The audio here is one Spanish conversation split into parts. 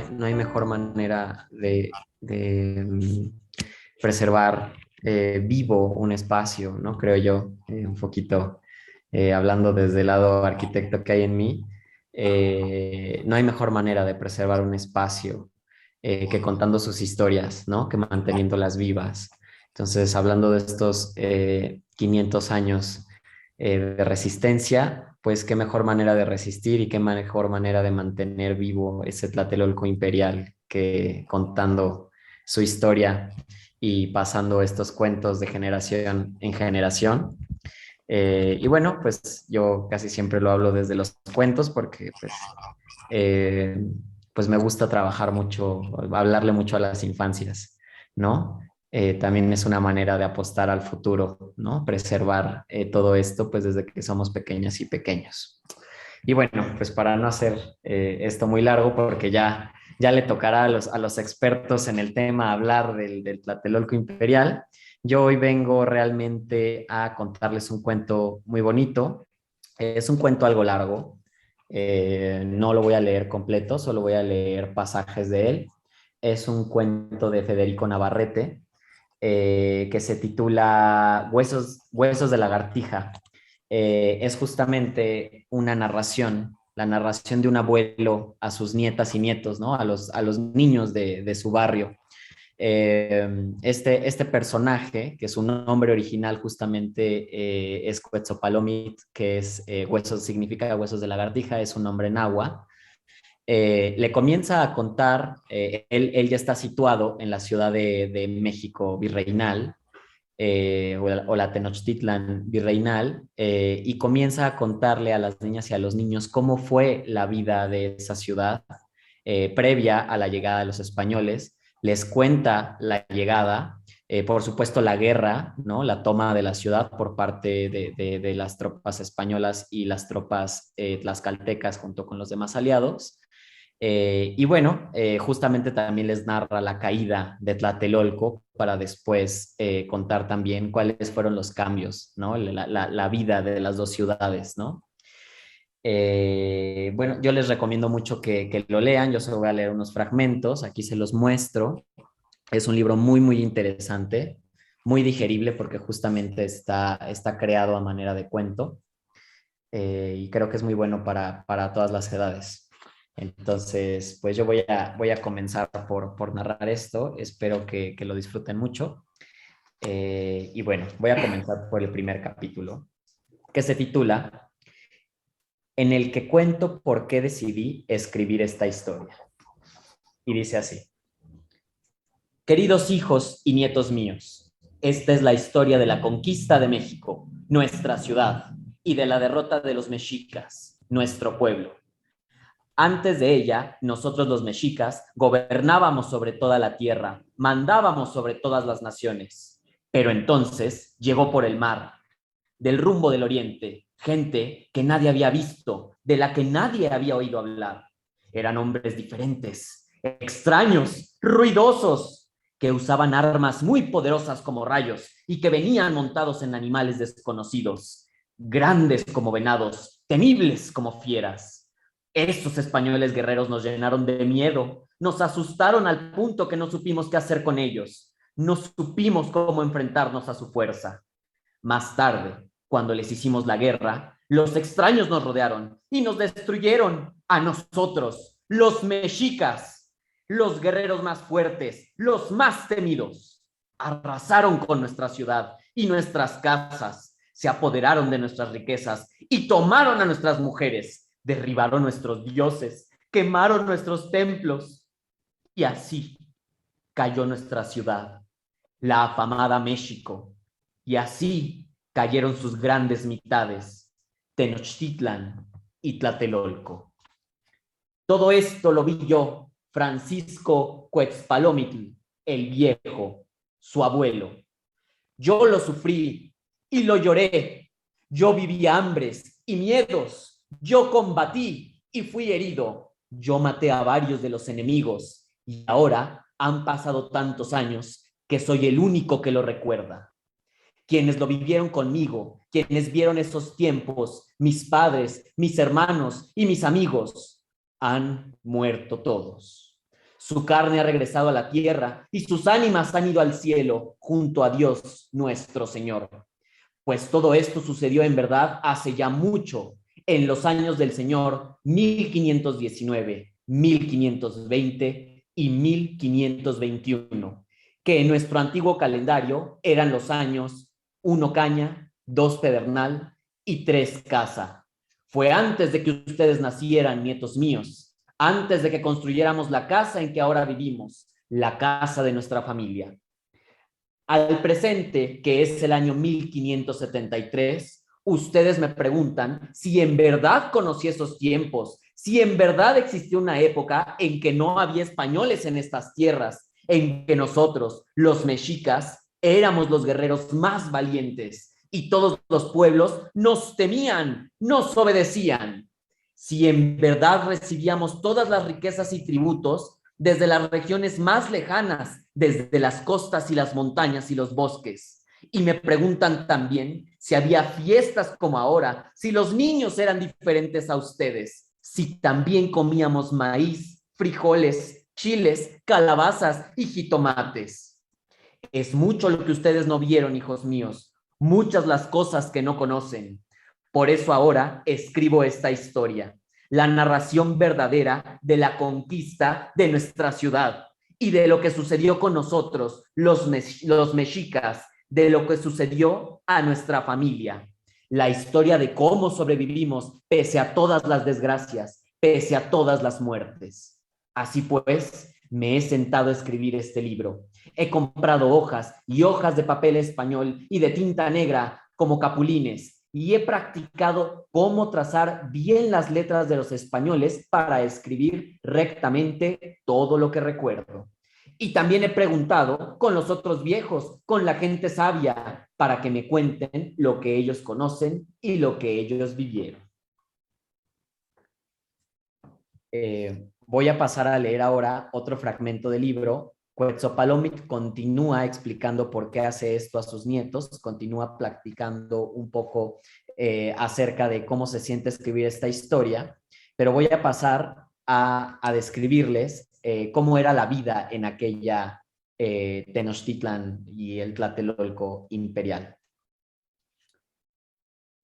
No hay mejor manera de preservar vivo un espacio, ¿no? Creo yo, un poquito hablando desde el lado arquitecto que hay en mí, no hay mejor manera de preservar un espacio que contando sus historias, ¿no? Que manteniéndolas vivas. Entonces, hablando de estos 500 años de resistencia, pues qué mejor manera de resistir y qué mejor manera de mantener vivo ese Tlatelolco imperial que contando su historia y pasando estos cuentos de generación en generación. Y bueno, pues yo casi siempre lo hablo desde los cuentos porque eh, pues me gusta trabajar mucho, hablarle mucho a las infancias, ¿no? También es una manera de apostar al futuro, ¿no? Preservar todo esto, pues desde que somos pequeñas y pequeños. Y bueno, pues para no hacer esto muy largo, porque ya le tocará a los expertos en el tema hablar del Tlatelolco Imperial, yo hoy vengo realmente a contarles un cuento muy bonito. Es un cuento algo largo, no lo voy a leer completo, solo voy a leer pasajes de él. Es un cuento de Federico Navarrete que se titula Huesos de lagartija. Es justamente una narración, la narración de un abuelo a sus nietas y nietos, ¿no? A los niños de su barrio. Este personaje, que su nombre original justamente es Quetzalpalomit, que es huesos, significa huesos de lagartija, es un nombre náhuatl. Le comienza a contar, él ya está situado en la ciudad de México virreinal, o la Tenochtitlan virreinal, y comienza a contarle a las niñas y a los niños cómo fue la vida de esa ciudad previa a la llegada de los españoles. Les cuenta la llegada, por supuesto la guerra, ¿no? La toma de la ciudad por parte de las tropas españolas y las tropas tlaxcaltecas junto con los demás aliados. Y bueno, justamente también les narra la caída de Tlatelolco para después contar también cuáles fueron los cambios, ¿no? La vida de las dos ciudades, ¿no? Bueno, yo les recomiendo mucho que lo lean, yo solo voy a leer unos fragmentos, aquí se los muestro. Es un libro muy, muy interesante, muy digerible porque justamente está creado a manera de cuento y creo que es muy bueno para todas las edades. Entonces, pues yo voy a comenzar por narrar esto, espero que lo disfruten mucho. Y bueno, voy a comenzar por el primer capítulo, que se titula En el que cuento por qué decidí escribir esta historia. Y dice así: Queridos hijos y nietos míos, esta es la historia de la conquista de México, nuestra ciudad, y de la derrota de los mexicas, nuestro pueblo. Antes de ella, nosotros los mexicas gobernábamos sobre toda la tierra, mandábamos sobre todas las naciones. Pero entonces llegó por el mar, del rumbo del oriente, gente que nadie había visto, de la que nadie había oído hablar. Eran hombres diferentes, extraños, ruidosos, que usaban armas muy poderosas como rayos y que venían montados en animales desconocidos, grandes como venados, temibles como fieras. Estos españoles guerreros nos llenaron de miedo, nos asustaron al punto que no supimos qué hacer con ellos, no supimos cómo enfrentarnos a su fuerza. Más tarde, cuando les hicimos la guerra, los extraños nos rodearon y nos destruyeron a nosotros, los mexicas, los guerreros más fuertes, los más temidos. Arrasaron con nuestra ciudad y nuestras casas, se apoderaron de nuestras riquezas y tomaron a nuestras mujeres, derribaron nuestros dioses, quemaron nuestros templos. Y así, cayó nuestra ciudad, la afamada México, y así cayeron sus grandes mitades, Tenochtitlan y Tlatelolco. Todo esto lo vi yo, Francisco Cuetzpalómitl, el viejo, su abuelo. Yo lo sufrí y lo lloré. Yo viví hambres y miedos. Yo combatí y fui herido. Yo maté a varios de los enemigos y ahora han pasado tantos años que soy el único que lo recuerda. Quienes lo vivieron conmigo, quienes vieron esos tiempos, mis padres, mis hermanos y mis amigos, han muerto todos. Su carne ha regresado a la tierra y sus ánimas han ido al cielo junto a Dios nuestro Señor. Pues todo esto sucedió en verdad hace ya mucho, en los años del Señor 1519, 1520 y 1521, que en nuestro antiguo calendario eran los años 1 caña, 2 pedernal y 3 casa. Fue antes de que ustedes nacieran, nietos míos, antes de que construyéramos la casa en que ahora vivimos, la casa de nuestra familia. Al presente, que es el año 1573, ustedes me preguntan si en verdad conocí esos tiempos, si en verdad existió una época en que no había españoles en estas tierras, en que nosotros, los mexicas, éramos los guerreros más valientes y todos los pueblos nos temían, nos obedecían. Si en verdad recibíamos todas las riquezas y tributos desde las regiones más lejanas, desde las costas y las montañas y los bosques. Y me preguntan también si había fiestas como ahora, si los niños eran diferentes a ustedes, si también comíamos maíz, frijoles, chiles, calabazas y jitomates. Es mucho lo que ustedes no vieron, hijos míos, muchas las cosas que no conocen. Por eso ahora escribo esta historia, la narración verdadera de la conquista de nuestra ciudad y de lo que sucedió con nosotros, los mexicas, de lo que sucedió a nuestra familia. La historia de cómo sobrevivimos pese a todas las desgracias, pese a todas las muertes. Así pues, me he sentado a escribir este libro. He comprado hojas y hojas de papel español y de tinta negra como capulines y he practicado cómo trazar bien las letras de los españoles para escribir rectamente todo lo que recuerdo. Y también he preguntado con los otros viejos, con la gente sabia, para que me cuenten lo que ellos conocen y lo que ellos vivieron. Voy a pasar a leer ahora otro fragmento del libro. Quetzalcóatl continúa explicando por qué hace esto a sus nietos, continúa platicando un poco acerca de cómo se siente escribir esta historia, pero voy a pasar a describirles cómo era la vida en aquella Tenochtitlan y el Tlatelolco imperial.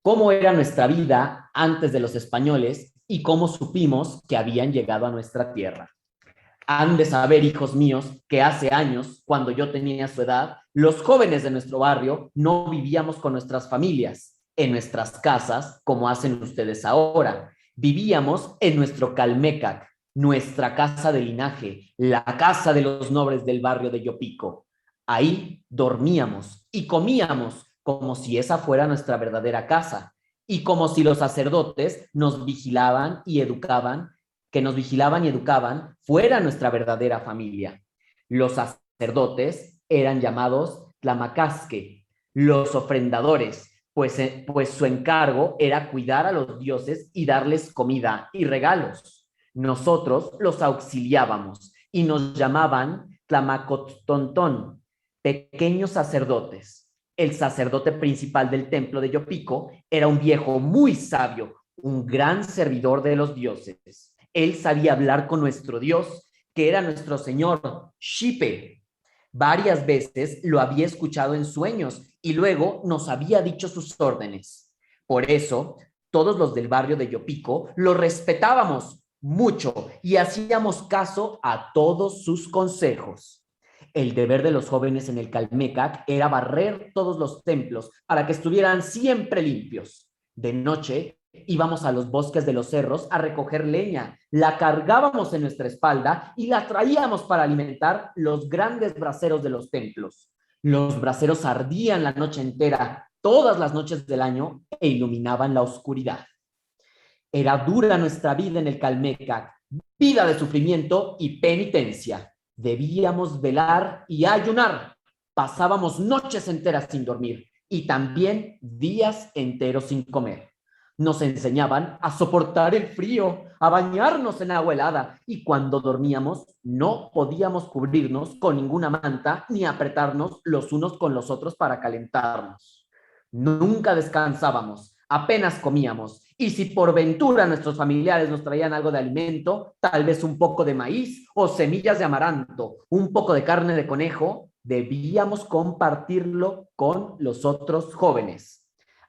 ¿Cómo era nuestra vida antes de los españoles y cómo supimos que habían llegado a nuestra tierra? Han de saber, hijos míos, que hace años, cuando yo tenía su edad, los jóvenes de nuestro barrio no vivíamos con nuestras familias, en nuestras casas, como hacen ustedes ahora. Vivíamos en nuestro Calmecac, nuestra casa de linaje, la casa de los nobles del barrio de Yopico. Ahí dormíamos y comíamos como si esa fuera nuestra verdadera casa y como si los sacerdotes nos vigilaban y educaban que nos vigilaban y educaban fuera nuestra verdadera familia. Los sacerdotes eran llamados tlamacasque, los ofrendadores, pues su encargo era cuidar a los dioses y darles comida y regalos. Nosotros los auxiliábamos y nos llamaban tlamacottontón, pequeños sacerdotes. El sacerdote principal del templo de Yopico era un viejo muy sabio, un gran servidor de los dioses. Él sabía hablar con nuestro Dios, que era nuestro Señor, Xipe. Varias veces lo había escuchado en sueños y luego nos había dicho sus órdenes. Por eso, todos los del barrio de Yopico lo respetábamos mucho y hacíamos caso a todos sus consejos. El deber de los jóvenes en el Calmecac era barrer todos los templos para que estuvieran siempre limpios. De noche íbamos a los bosques de los cerros a recoger leña, la cargábamos en nuestra espalda y la traíamos para alimentar los grandes braseros de los templos. Los braseros ardían la noche entera, todas las noches del año, e iluminaban la oscuridad. Era dura nuestra vida en el Calmecac, vida de sufrimiento y penitencia. Debíamos velar y ayunar. Pasábamos noches enteras sin dormir y también días enteros sin comer. Nos enseñaban a soportar el frío, a bañarnos en agua helada y cuando dormíamos no podíamos cubrirnos con ninguna manta ni apretarnos los unos con los otros para calentarnos. Nunca descansábamos, apenas comíamos y si por ventura nuestros familiares nos traían algo de alimento, tal vez un poco de maíz o semillas de amaranto, un poco de carne de conejo, debíamos compartirlo con los otros jóvenes.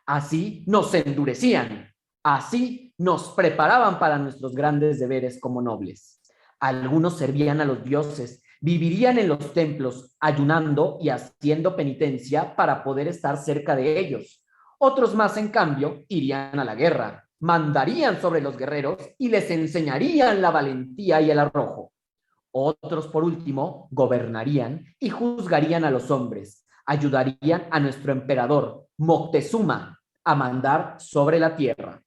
Así nos endurecían, así nos preparaban para nuestros grandes deberes como nobles. Algunos servían a los dioses, vivirían en los templos, ayunando y haciendo penitencia para poder estar cerca de ellos. Otros más, en cambio, irían a la guerra, mandarían sobre los guerreros y les enseñarían la valentía y el arrojo. Otros, por último, gobernarían y juzgarían a los hombres, ayudarían a nuestro emperador, Moctezuma, a mandar sobre la tierra.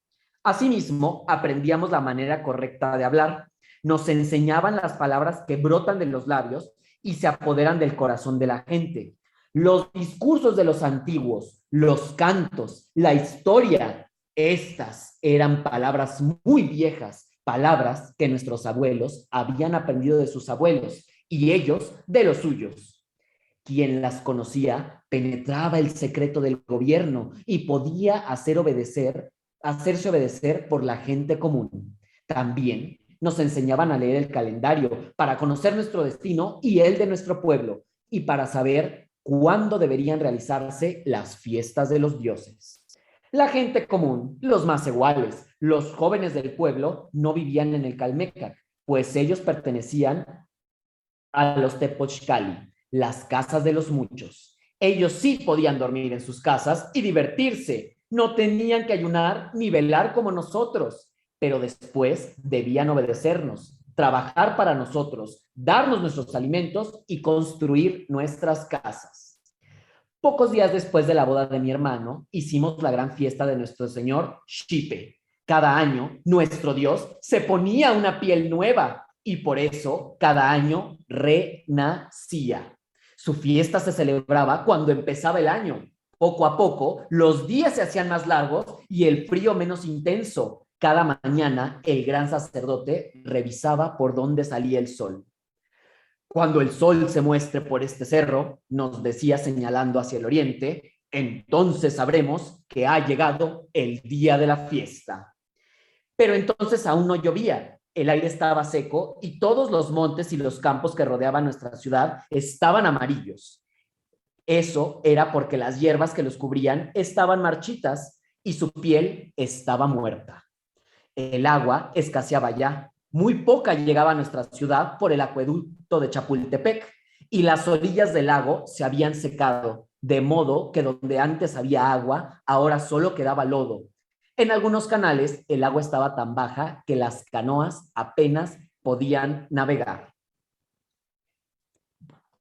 Asimismo, aprendíamos la manera correcta de hablar, nos enseñaban las palabras que brotan de los labios y se apoderan del corazón de la gente. Los discursos de los antiguos, los cantos, la historia, estas eran palabras muy viejas, palabras que nuestros abuelos habían aprendido de sus abuelos y ellos de los suyos. Quien las conocía penetraba el secreto del gobierno y podía hacerse obedecer por la gente común. También nos enseñaban a leer el calendario para conocer nuestro destino y el de nuestro pueblo y para saber cuándo deberían realizarse las fiestas de los dioses. La gente común, los más iguales, los jóvenes del pueblo, no vivían en el Calmecac, pues ellos pertenecían a los Tepochcali, las casas de los muchos. Ellos sí podían dormir en sus casas y divertirse, no tenían que ayunar ni velar como nosotros, pero después debían obedecernos, trabajar para nosotros, darnos nuestros alimentos y construir nuestras casas. Pocos días después de la boda de mi hermano, hicimos la gran fiesta de nuestro señor Xipe. Cada año, nuestro Dios se ponía una piel nueva y por eso cada año renacía. Su fiesta se celebraba cuando empezaba el año. Poco a poco, los días se hacían más largos y el frío menos intenso. Cada mañana, el gran sacerdote revisaba por dónde salía el sol. Cuando el sol se muestre por este cerro, nos decía señalando hacia el oriente, entonces sabremos que ha llegado el día de la fiesta. Pero entonces aún no llovía, el aire estaba seco y todos los montes y los campos que rodeaban nuestra ciudad estaban amarillos. Eso era porque las hierbas que los cubrían estaban marchitas y su piel estaba muerta. El agua escaseaba ya. Muy poca llegaba a nuestra ciudad por el acueducto de Chapultepec y las orillas del lago se habían secado, de modo que donde antes había agua, ahora solo quedaba lodo. En algunos canales el agua estaba tan baja que las canoas apenas podían navegar.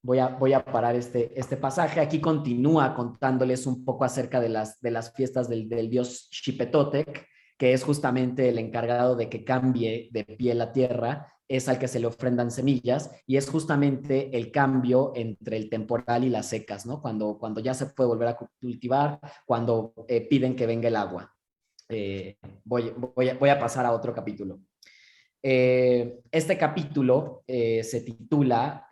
Voy a parar este pasaje. Aquí continúa contándoles un poco acerca de las fiestas del dios Xipetotec, que es justamente el encargado de que cambie de pie la tierra, es al que se le ofrendan semillas y es justamente el cambio entre el temporal y las secas, ¿no? Cuando ya se puede volver a cultivar, cuando piden que venga el agua. Voy a pasar a otro capítulo. Este capítulo se titula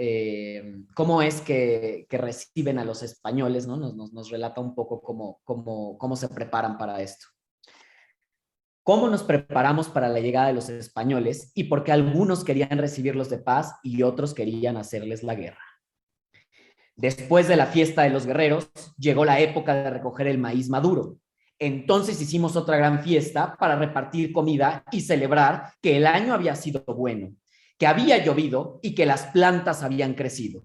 ¿Cómo es que reciben a los españoles? ¿No? Nos relata un poco cómo se preparan para esto. ¿Cómo nos preparamos para la llegada de los españoles y por qué algunos querían recibirlos de paz y otros querían hacerles la guerra? Después de la fiesta de los guerreros, llegó la época de recoger el maíz maduro. Entonces hicimos otra gran fiesta para repartir comida y celebrar que el año había sido bueno, que había llovido y que las plantas habían crecido.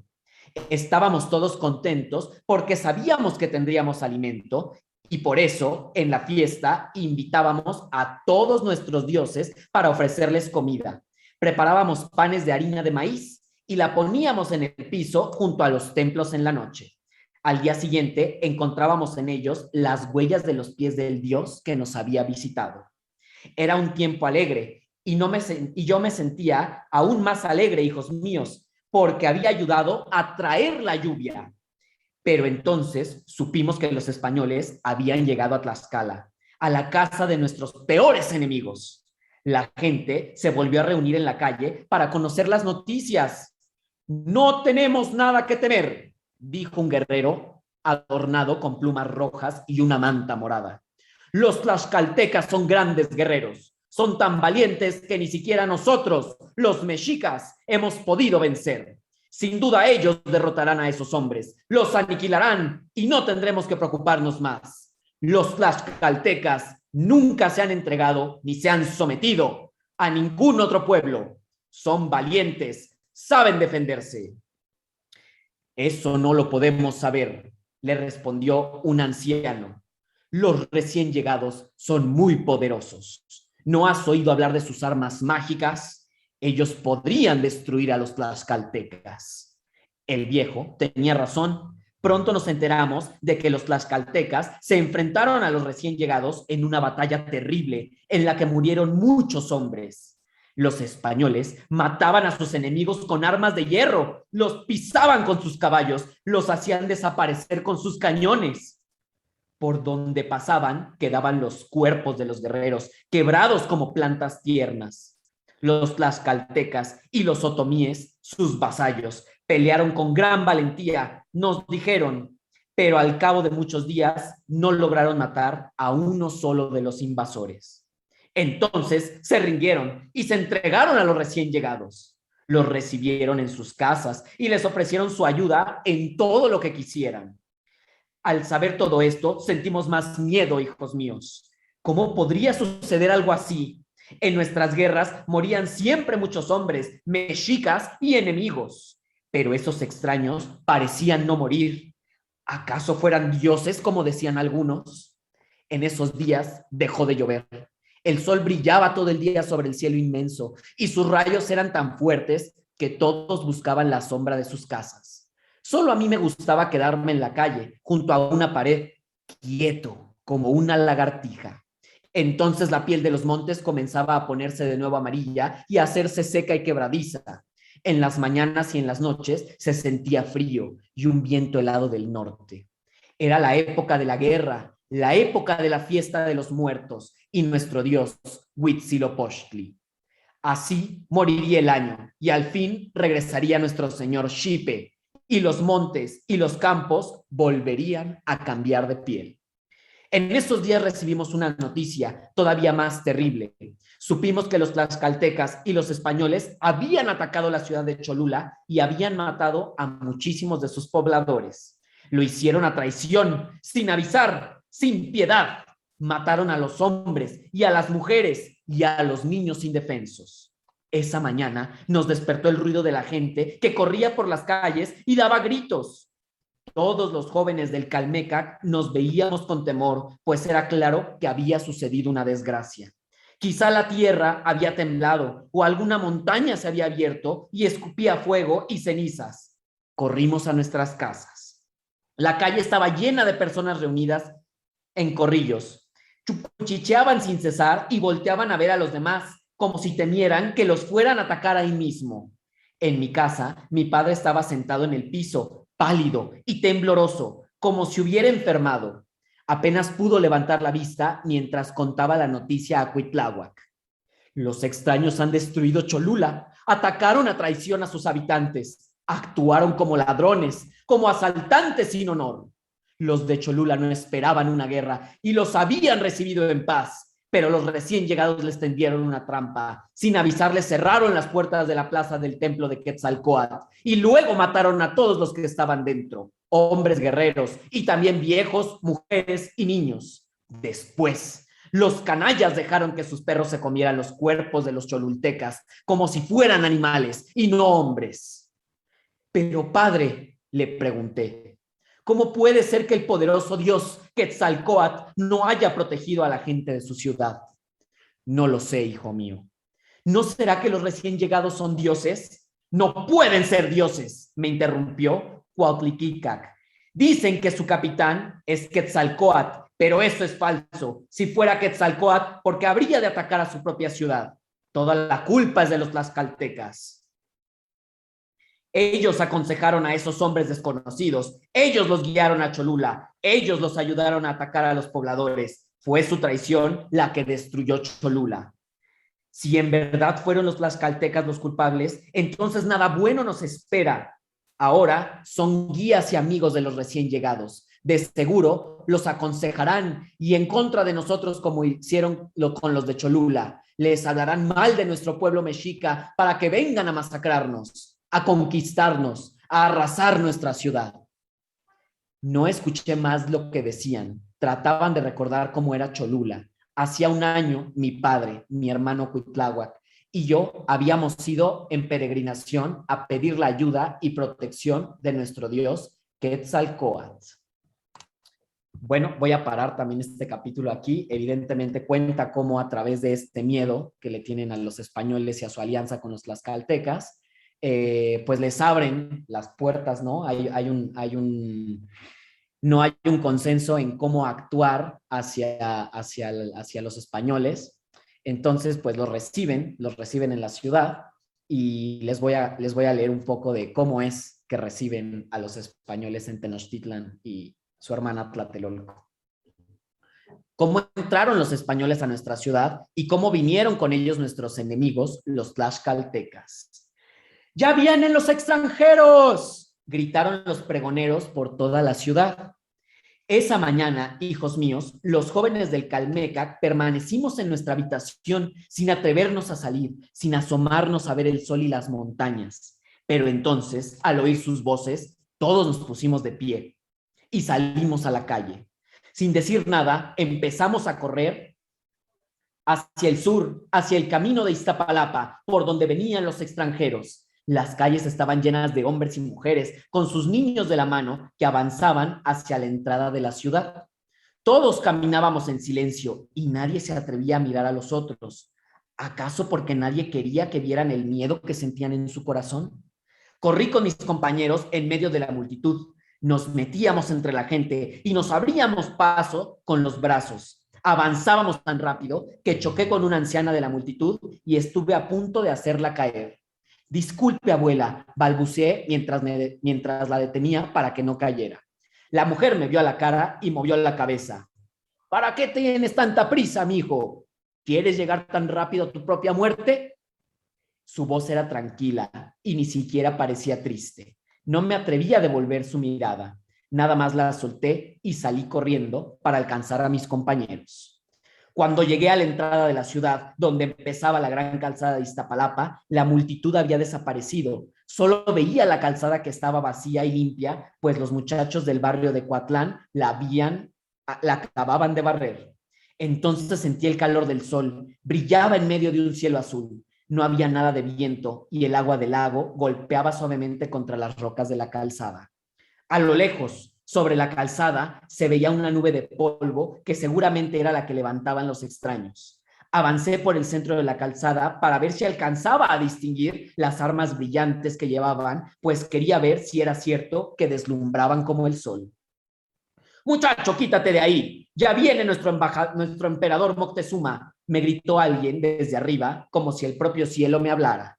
Estábamos todos contentos porque sabíamos que tendríamos alimento Y por eso, en la fiesta, invitábamos a todos nuestros dioses para ofrecerles comida. Preparábamos panes de harina de maíz y la poníamos en el piso junto a los templos en la noche. Al día siguiente encontrábamos en ellos las huellas de los pies del dios que nos había visitado. Era un tiempo alegre y yo me sentía aún más alegre, hijos míos, porque había ayudado a traer la lluvia. Pero entonces supimos que los españoles habían llegado a Tlaxcala, a la casa de nuestros peores enemigos. La gente se volvió a reunir en la calle para conocer las noticias. No tenemos nada que temer, dijo un guerrero adornado con plumas rojas y una manta morada. Los tlaxcaltecas son grandes guerreros. Son tan valientes que ni siquiera nosotros, los mexicas, hemos podido vencer. Sin duda ellos derrotarán a esos hombres, los aniquilarán y no tendremos que preocuparnos más. Los tlaxcaltecas nunca se han entregado ni se han sometido a ningún otro pueblo. Son valientes, saben defenderse. Eso no lo podemos saber, le respondió un anciano. Los recién llegados son muy poderosos. ¿No has oído hablar de sus armas mágicas? Ellos podrían destruir a los tlaxcaltecas. El viejo tenía razón. Pronto nos enteramos de que los tlaxcaltecas se enfrentaron a los recién llegados en una batalla terrible en la que murieron muchos hombres. Los españoles mataban a sus enemigos con armas de hierro, los pisaban con sus caballos, los hacían desaparecer con sus cañones. Por donde pasaban quedaban los cuerpos de los guerreros, quebrados como plantas tiernas. Los tlaxcaltecas y los otomíes, sus vasallos, pelearon con gran valentía, nos dijeron, pero al cabo de muchos días no lograron matar a uno solo de los invasores. Entonces se rindieron y se entregaron a los recién llegados. Los recibieron en sus casas y les ofrecieron su ayuda en todo lo que quisieran. Al saber todo esto, sentimos más miedo, hijos míos. ¿Cómo podría suceder algo así? En nuestras guerras morían siempre muchos hombres, mexicas y enemigos, pero esos extraños parecían no morir. ¿Acaso fueran dioses, como decían algunos? En esos días dejó de llover. El sol brillaba todo el día sobre el cielo inmenso y sus rayos eran tan fuertes que todos buscaban la sombra de sus casas. Solo a mí me gustaba quedarme en la calle, junto a una pared, quieto, como una lagartija. Entonces la piel de los montes comenzaba a ponerse de nuevo amarilla y a hacerse seca y quebradiza. En las mañanas y en las noches se sentía frío y un viento helado del norte. Era la época de la guerra, la época de la fiesta de los muertos y nuestro dios Huitzilopochtli. Así moriría el año y al fin regresaría nuestro señor Xipe y los montes y los campos volverían a cambiar de piel. En estos días recibimos una noticia todavía más terrible. Supimos que los tlaxcaltecas y los españoles habían atacado la ciudad de Cholula y habían matado a muchísimos de sus pobladores. Lo hicieron a traición, sin avisar, sin piedad. Mataron a los hombres y a las mujeres y a los niños indefensos. Esa mañana nos despertó el ruido de la gente que corría por las calles y daba gritos. Todos los jóvenes del Calmecac nos veíamos con temor, pues era claro que había sucedido una desgracia. Quizá la tierra había temblado o alguna montaña se había abierto y escupía fuego y cenizas. Corrimos a nuestras casas. La calle estaba llena de personas reunidas en corrillos. Cuchicheaban sin cesar y volteaban a ver a los demás, como si temieran que los fueran a atacar ahí mismo. En mi casa, mi padre estaba sentado en el piso, pálido y tembloroso, como si hubiera enfermado. Apenas pudo levantar la vista mientras contaba la noticia a Cuitláhuac. Los extraños han destruido Cholula, atacaron a traición a sus habitantes, actuaron como ladrones, como asaltantes sin honor. Los de Cholula no esperaban una guerra y los habían recibido en paz, pero los recién llegados les tendieron una trampa. Sin avisarles cerraron las puertas de la plaza del templo de Quetzalcóatl y luego mataron a todos los que estaban dentro, hombres guerreros y también viejos, mujeres y niños. Después, los canallas dejaron que sus perros se comieran los cuerpos de los cholultecas como si fueran animales y no hombres. Pero padre, le pregunté, ¿Cómo puede ser que el poderoso Dios Quetzalcóatl no haya protegido a la gente de su ciudad? No lo sé, hijo mío. ¿No será que los recién llegados son dioses? No pueden ser dioses, me interrumpió Cuautliquicac. Dicen que su capitán es Quetzalcóatl, pero eso es falso. Si fuera Quetzalcóatl, ¿por qué habría de atacar a su propia ciudad? Toda la culpa es de los tlaxcaltecas. Ellos aconsejaron a esos hombres desconocidos, ellos los guiaron a Cholula, ellos los ayudaron a atacar a los pobladores. Fue su traición la que destruyó Cholula. Si en verdad fueron los tlaxcaltecas los culpables, entonces nada bueno nos espera. Ahora son guías y amigos de los recién llegados. De seguro los aconsejarán y en contra de nosotros como hicieron con los de Cholula. Les hablarán mal de nuestro pueblo mexica para que vengan a masacrarnos, a conquistarnos, a arrasar nuestra ciudad. No escuché más lo que decían. Trataban de recordar cómo era Cholula. Hacía un año, mi padre, mi hermano Cuitláhuac y yo habíamos ido en peregrinación a pedir la ayuda y protección de nuestro Dios, Quetzalcóatl. Bueno, voy a parar también este capítulo aquí. Evidentemente cuenta cómo a través de este miedo que le tienen a los españoles y a su alianza con los tlaxcaltecas, pues les abren las puertas, ¿no? No hay un consenso en cómo actuar hacia los españoles. Entonces, pues los reciben en la ciudad y les voy a leer un poco de cómo es que reciben a los españoles en Tenochtitlan y su hermana Tlatelolco. Cómo entraron los españoles a nuestra ciudad y cómo vinieron con ellos nuestros enemigos, los tlaxcaltecas. ¡Ya vienen los extranjeros!, gritaron los pregoneros por toda la ciudad. Esa mañana, hijos míos, los jóvenes del Calmecac permanecimos en nuestra habitación sin atrevernos a salir, sin asomarnos a ver el sol y las montañas. Pero entonces, al oír sus voces, todos nos pusimos de pie y salimos a la calle. Sin decir nada, empezamos a correr hacia el sur, hacia el camino de Iztapalapa, por donde venían los extranjeros. Las calles estaban llenas de hombres y mujeres, con sus niños de la mano, que avanzaban hacia la entrada de la ciudad. Todos caminábamos en silencio y nadie se atrevía a mirar a los otros. ¿Acaso porque nadie quería que vieran el miedo que sentían en su corazón? Corrí con mis compañeros en medio de la multitud. Nos metíamos entre la gente y nos abríamos paso con los brazos. Avanzábamos tan rápido que choqué con una anciana de la multitud y estuve a punto de hacerla caer. Disculpe, abuela, balbuceé mientras la detenía para que no cayera. La mujer me vio a la cara y movió la cabeza. ¿Para qué tienes tanta prisa, mijo? ¿Quieres llegar tan rápido a tu propia muerte? Su voz era tranquila y ni siquiera parecía triste. No me atrevía a devolver su mirada. Nada más la solté y salí corriendo para alcanzar a mis compañeros. Cuando llegué a la entrada de la ciudad, donde empezaba la gran calzada de Iztapalapa, la multitud había desaparecido. Solo veía la calzada que estaba vacía y limpia, pues los muchachos del barrio de Coatlán la acababan de barrer. Entonces sentí el calor del sol, brillaba en medio de un cielo azul. No había nada de viento y el agua del lago golpeaba suavemente contra las rocas de la calzada. A lo lejos, sobre la calzada, se veía una nube de polvo que seguramente era la que levantaban los extraños. Avancé por el centro de la calzada para ver si alcanzaba a distinguir las armas brillantes que llevaban, pues quería ver si era cierto que deslumbraban como el sol. «Muchacho, quítate de ahí, ya viene nuestro emperador Moctezuma», me gritó alguien desde arriba, como si el propio cielo me hablara.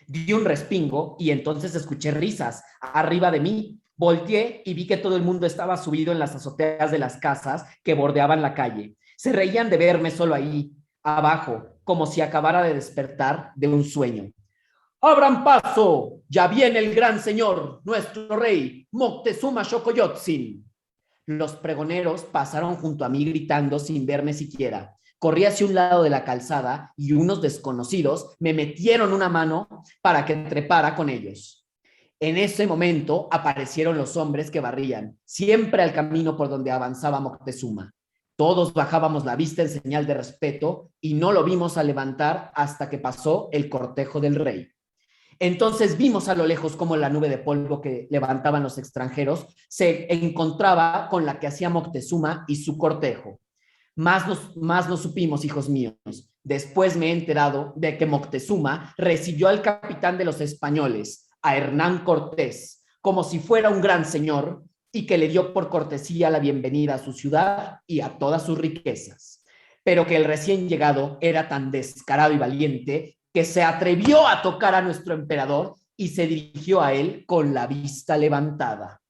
Di un respingo y entonces escuché risas arriba de mí. Volteé y vi que todo el mundo estaba subido en las azoteas de las casas que bordeaban la calle. Se reían de verme solo ahí, abajo, como si acabara de despertar de un sueño. «¡Abran paso! Ya viene el gran señor, nuestro rey, Moctezuma Xocoyotzin». Los pregoneros pasaron junto a mí gritando sin verme siquiera. Corrí hacia un lado de la calzada y unos desconocidos me metieron una mano para que trepara con ellos. En ese momento aparecieron los hombres que barrían, siempre al camino por donde avanzaba Moctezuma. Todos bajábamos la vista en señal de respeto y no lo vimos a levantar hasta que pasó el cortejo del rey. Entonces vimos a lo lejos cómo la nube de polvo que levantaban los extranjeros se encontraba con la que hacía Moctezuma y su cortejo. Más nos supimos, hijos míos. Después me he enterado de que Moctezuma recibió al capitán de los españoles, a Hernán Cortés, como si fuera un gran señor y que le dio por cortesía la bienvenida a su ciudad y a todas sus riquezas. Pero que el recién llegado era tan descarado y valiente que se atrevió a tocar a nuestro emperador y se dirigió a él con la vista levantada.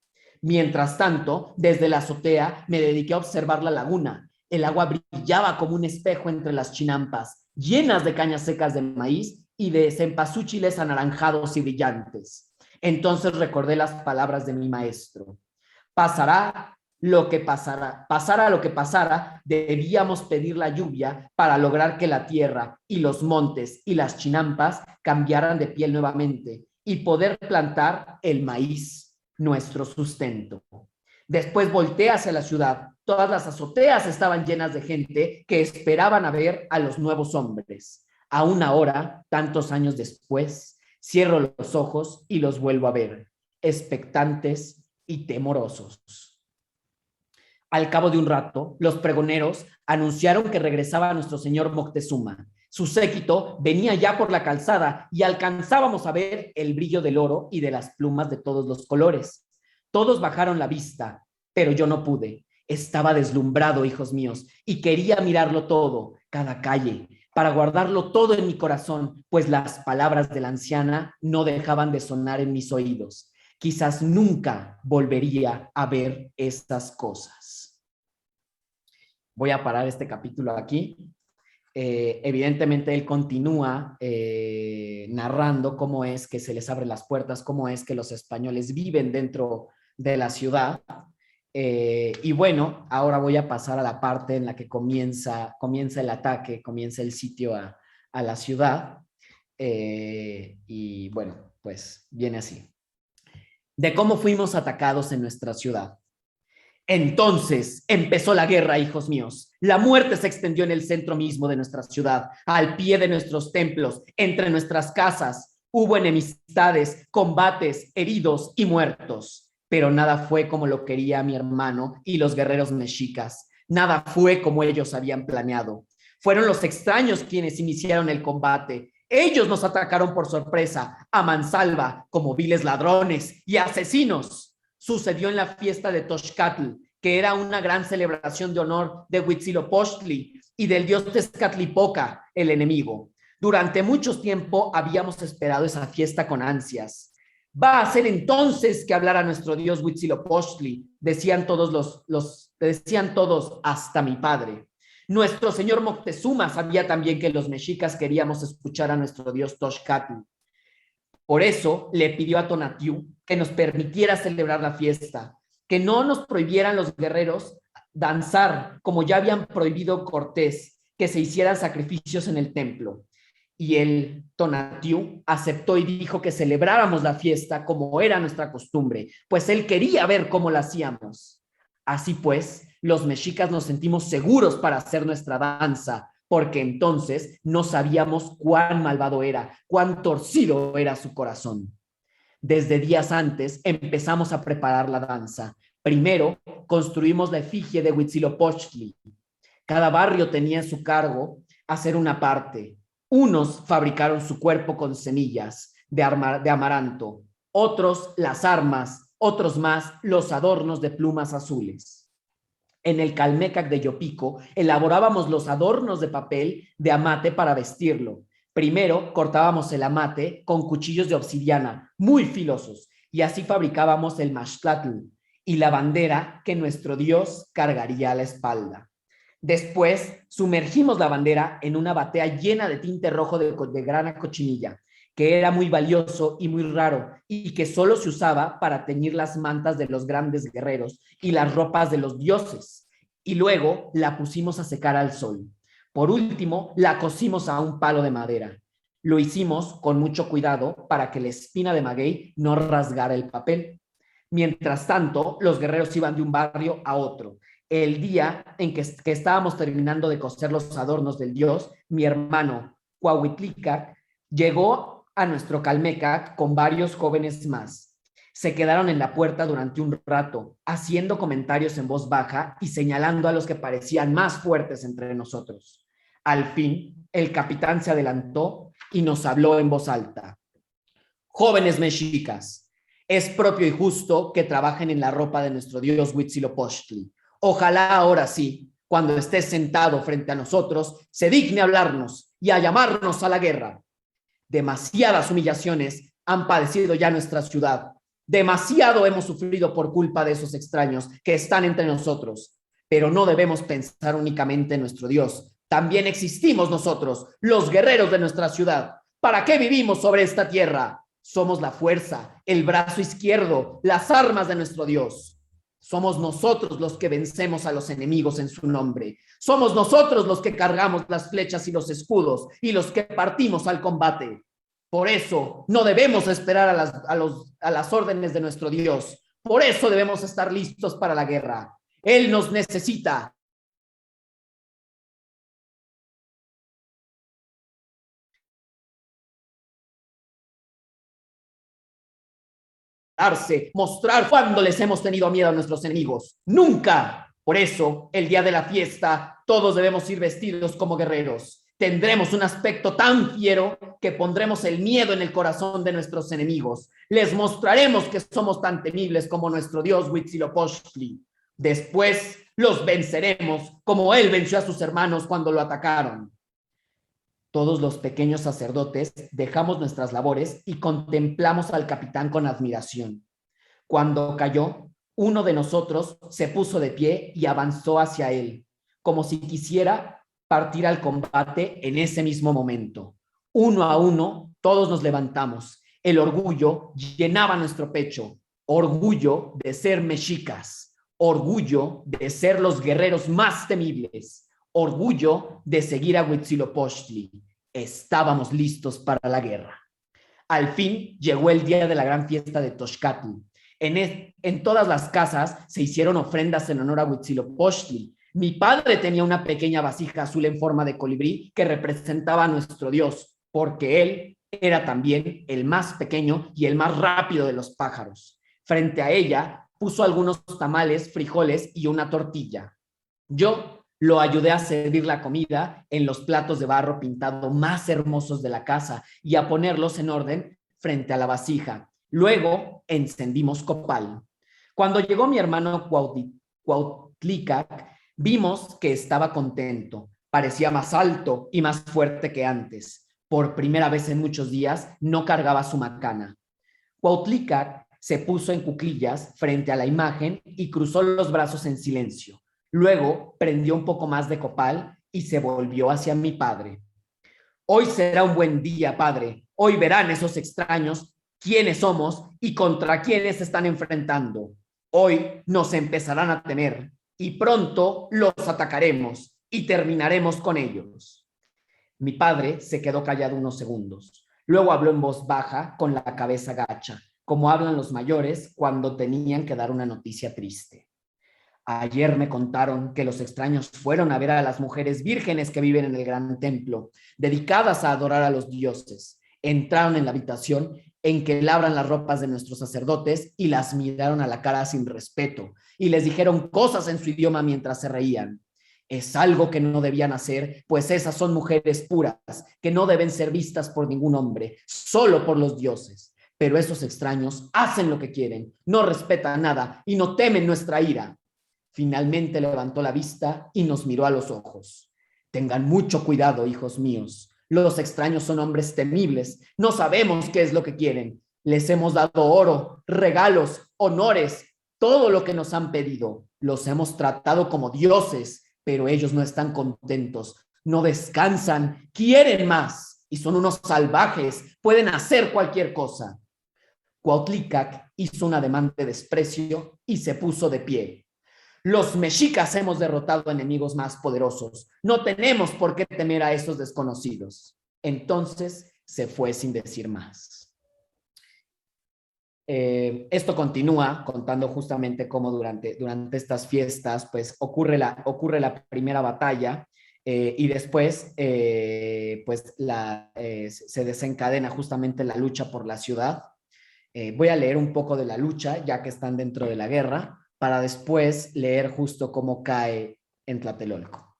Mientras tanto, desde la azotea me dediqué a observar la laguna. El agua brillaba como un espejo entre las chinampas, llenas de cañas secas de maíz y de cempasúchiles anaranjados y brillantes. Entonces recordé las palabras de mi maestro. Pasará lo que pasara lo que pasara, debíamos pedir la lluvia para lograr que la tierra y los montes y las chinampas cambiaran de piel nuevamente y poder plantar el maíz, nuestro sustento. Después volteé hacia la ciudad. Todas las azoteas estaban llenas de gente que esperaban a ver a los nuevos hombres. Aún ahora, tantos años después, cierro los ojos y los vuelvo a ver, expectantes y temorosos. Al cabo de un rato, los pregoneros anunciaron que regresaba nuestro señor Moctezuma. Su séquito venía ya por la calzada y alcanzábamos a ver el brillo del oro y de las plumas de todos los colores. Todos bajaron la vista, pero yo no pude. Estaba deslumbrado, hijos míos, y quería mirarlo todo, cada calle, para guardarlo todo en mi corazón, pues las palabras de la anciana no dejaban de sonar en mis oídos. Quizás nunca volvería a ver estas cosas. Voy a parar este capítulo aquí. Evidentemente él continúa narrando cómo es que se les abren las puertas, cómo es que los españoles viven dentro de la ciudad. Y bueno, ahora voy a pasar a la parte en la que comienza el ataque, comienza el sitio a la ciudad. Y bueno, pues viene así. De cómo fuimos atacados en nuestra ciudad. Entonces empezó la guerra, hijos míos. La muerte se extendió en el centro mismo de nuestra ciudad, al pie de nuestros templos, entre nuestras casas. Hubo enemistades, combates, heridos y muertos. Pero nada fue como lo quería mi hermano y los guerreros mexicas. Nada fue como ellos habían planeado. Fueron los extraños quienes iniciaron el combate. Ellos nos atacaron por sorpresa, a mansalva, como viles ladrones y asesinos. Sucedió en la fiesta de Toxcatl, que era una gran celebración de honor de Huitzilopochtli y del dios Tezcatlipoca, el enemigo. Durante mucho tiempo habíamos esperado esa fiesta con ansias. Va a ser entonces que hablara nuestro dios Huitzilopochtli, decían todos hasta mi padre. Nuestro señor Moctezuma sabía también que los mexicas queríamos escuchar a nuestro dios Toxcatl. Por eso le pidió a Tonatiuh que nos permitiera celebrar la fiesta, que no nos prohibieran los guerreros danzar, como ya habían prohibido Cortés, que se hicieran sacrificios en el templo. Y el Tonatiuh aceptó y dijo que celebráramos la fiesta como era nuestra costumbre, pues él quería ver cómo la hacíamos. Así pues, los mexicas nos sentimos seguros para hacer nuestra danza, porque entonces no sabíamos cuán malvado era, cuán torcido era su corazón. Desde días antes empezamos a preparar la danza. Primero construimos la efigie de Huitzilopochtli. Cada barrio tenía en su cargo hacer una parte. Unos fabricaron su cuerpo con semillas de amaranto, otros las armas, otros más los adornos de plumas azules. En el Calmecac de Yopico elaborábamos los adornos de papel de amate para vestirlo. Primero cortábamos el amate con cuchillos de obsidiana muy filosos y así fabricábamos el maxtlatl y la bandera que nuestro dios cargaría a la espalda. Después sumergimos la bandera en una batea llena de tinte rojo de grana cochinilla, que era muy valioso y muy raro y que solo se usaba para teñir las mantas de los grandes guerreros y las ropas de los dioses. Y luego la pusimos a secar al sol. Por último, la cosimos a un palo de madera. Lo hicimos con mucho cuidado para que la espina de maguey no rasgara el papel. Mientras tanto, los guerreros iban de un barrio a otro. El día en que estábamos terminando de coser los adornos del dios, mi hermano Cuauhitlicac llegó a nuestro Calmecac con varios jóvenes más. Se quedaron en la puerta durante un rato, haciendo comentarios en voz baja y señalando a los que parecían más fuertes entre nosotros. Al fin, el capitán se adelantó y nos habló en voz alta. Jóvenes mexicas, es propio y justo que trabajen en la ropa de nuestro dios Huitzilopochtli. Ojalá ahora sí, cuando estés sentado frente a nosotros, se digne hablarnos y a llamarnos a la guerra. Demasiadas humillaciones han padecido ya nuestra ciudad. Demasiado hemos sufrido por culpa de esos extraños que están entre nosotros. Pero no debemos pensar únicamente en nuestro Dios. También existimos nosotros, los guerreros de nuestra ciudad. ¿Para qué vivimos sobre esta tierra? Somos la fuerza, el brazo izquierdo, las armas de nuestro Dios. Somos nosotros los que vencemos a los enemigos en su nombre. Somos nosotros los que cargamos las flechas y los escudos y los que partimos al combate. Por eso no debemos esperar a las órdenes de nuestro Dios. Por eso debemos estar listos para la guerra. Él nos necesita. Mostrar cuándo les hemos tenido miedo a nuestros enemigos. Nunca. Por eso, el día de la fiesta, todos debemos ir vestidos como guerreros. Tendremos un aspecto tan fiero que pondremos el miedo en el corazón de nuestros enemigos. Les mostraremos que somos tan temibles como nuestro dios Huitzilopochtli. Después los venceremos como él venció a sus hermanos cuando lo atacaron. Todos los pequeños sacerdotes dejamos nuestras labores y contemplamos al capitán con admiración. Cuando cayó, uno de nosotros se puso de pie y avanzó hacia él, como si quisiera partir al combate en ese mismo momento. Uno a uno, todos nos levantamos. El orgullo llenaba nuestro pecho. Orgullo de ser mexicas. Orgullo de ser los guerreros más temibles. Orgullo de seguir a Huitzilopochtli. Estábamos listos para la guerra. Al fin llegó el día de la gran fiesta de Toxcatl. En todas las casas se hicieron ofrendas en honor a Huitzilopochtli. Mi padre tenía una pequeña vasija azul en forma de colibrí que representaba a nuestro dios, porque él era también el más pequeño y el más rápido de los pájaros. Frente a ella puso algunos tamales, frijoles y una tortilla. Yo lo ayudé a servir la comida en los platos de barro pintado más hermosos de la casa y a ponerlos en orden frente a la vasija. Luego encendimos copal. Cuando llegó mi hermano Cuautlicac, vimos que estaba contento. Parecía más alto y más fuerte que antes. Por primera vez en muchos días no cargaba su macana. Cuautlicac se puso en cuclillas frente a la imagen y cruzó los brazos en silencio. Luego prendió un poco más de copal y se volvió hacia mi padre. Hoy será un buen día, padre. Hoy verán esos extraños quiénes somos y contra quiénes se están enfrentando. Hoy nos empezarán a temer y pronto los atacaremos y terminaremos con ellos. Mi padre se quedó callado unos segundos. Luego habló en voz baja, con la cabeza gacha, como hablan los mayores cuando tenían que dar una noticia triste. Ayer me contaron que los extraños fueron a ver a las mujeres vírgenes que viven en el gran templo, dedicadas a adorar a los dioses. Entraron en la habitación en que labran las ropas de nuestros sacerdotes y las miraron a la cara sin respeto y les dijeron cosas en su idioma mientras se reían. Es algo que no debían hacer, pues esas son mujeres puras, que no deben ser vistas por ningún hombre, solo por los dioses. Pero esos extraños hacen lo que quieren, no respetan nada y no temen nuestra ira. Finalmente levantó la vista y nos miró a los ojos. Tengan mucho cuidado, hijos míos. Los extraños son hombres temibles. No sabemos qué es lo que quieren. Les hemos dado oro, regalos, honores, todo lo que nos han pedido. Los hemos tratado como dioses, pero ellos no están contentos. No descansan, quieren más y son unos salvajes. Pueden hacer cualquier cosa. Cuautlicac hizo un ademán de desprecio y se puso de pie. Los mexicas hemos derrotado enemigos más poderosos. No tenemos por qué temer a esos desconocidos. Entonces se fue sin decir más. Esto continúa contando justamente cómo durante estas fiestas pues ocurre la primera batalla. y después pues se desencadena justamente la lucha por la ciudad. Voy a leer un poco de la lucha, ya que están dentro de la guerra, para después leer justo cómo cae en Tlatelolco.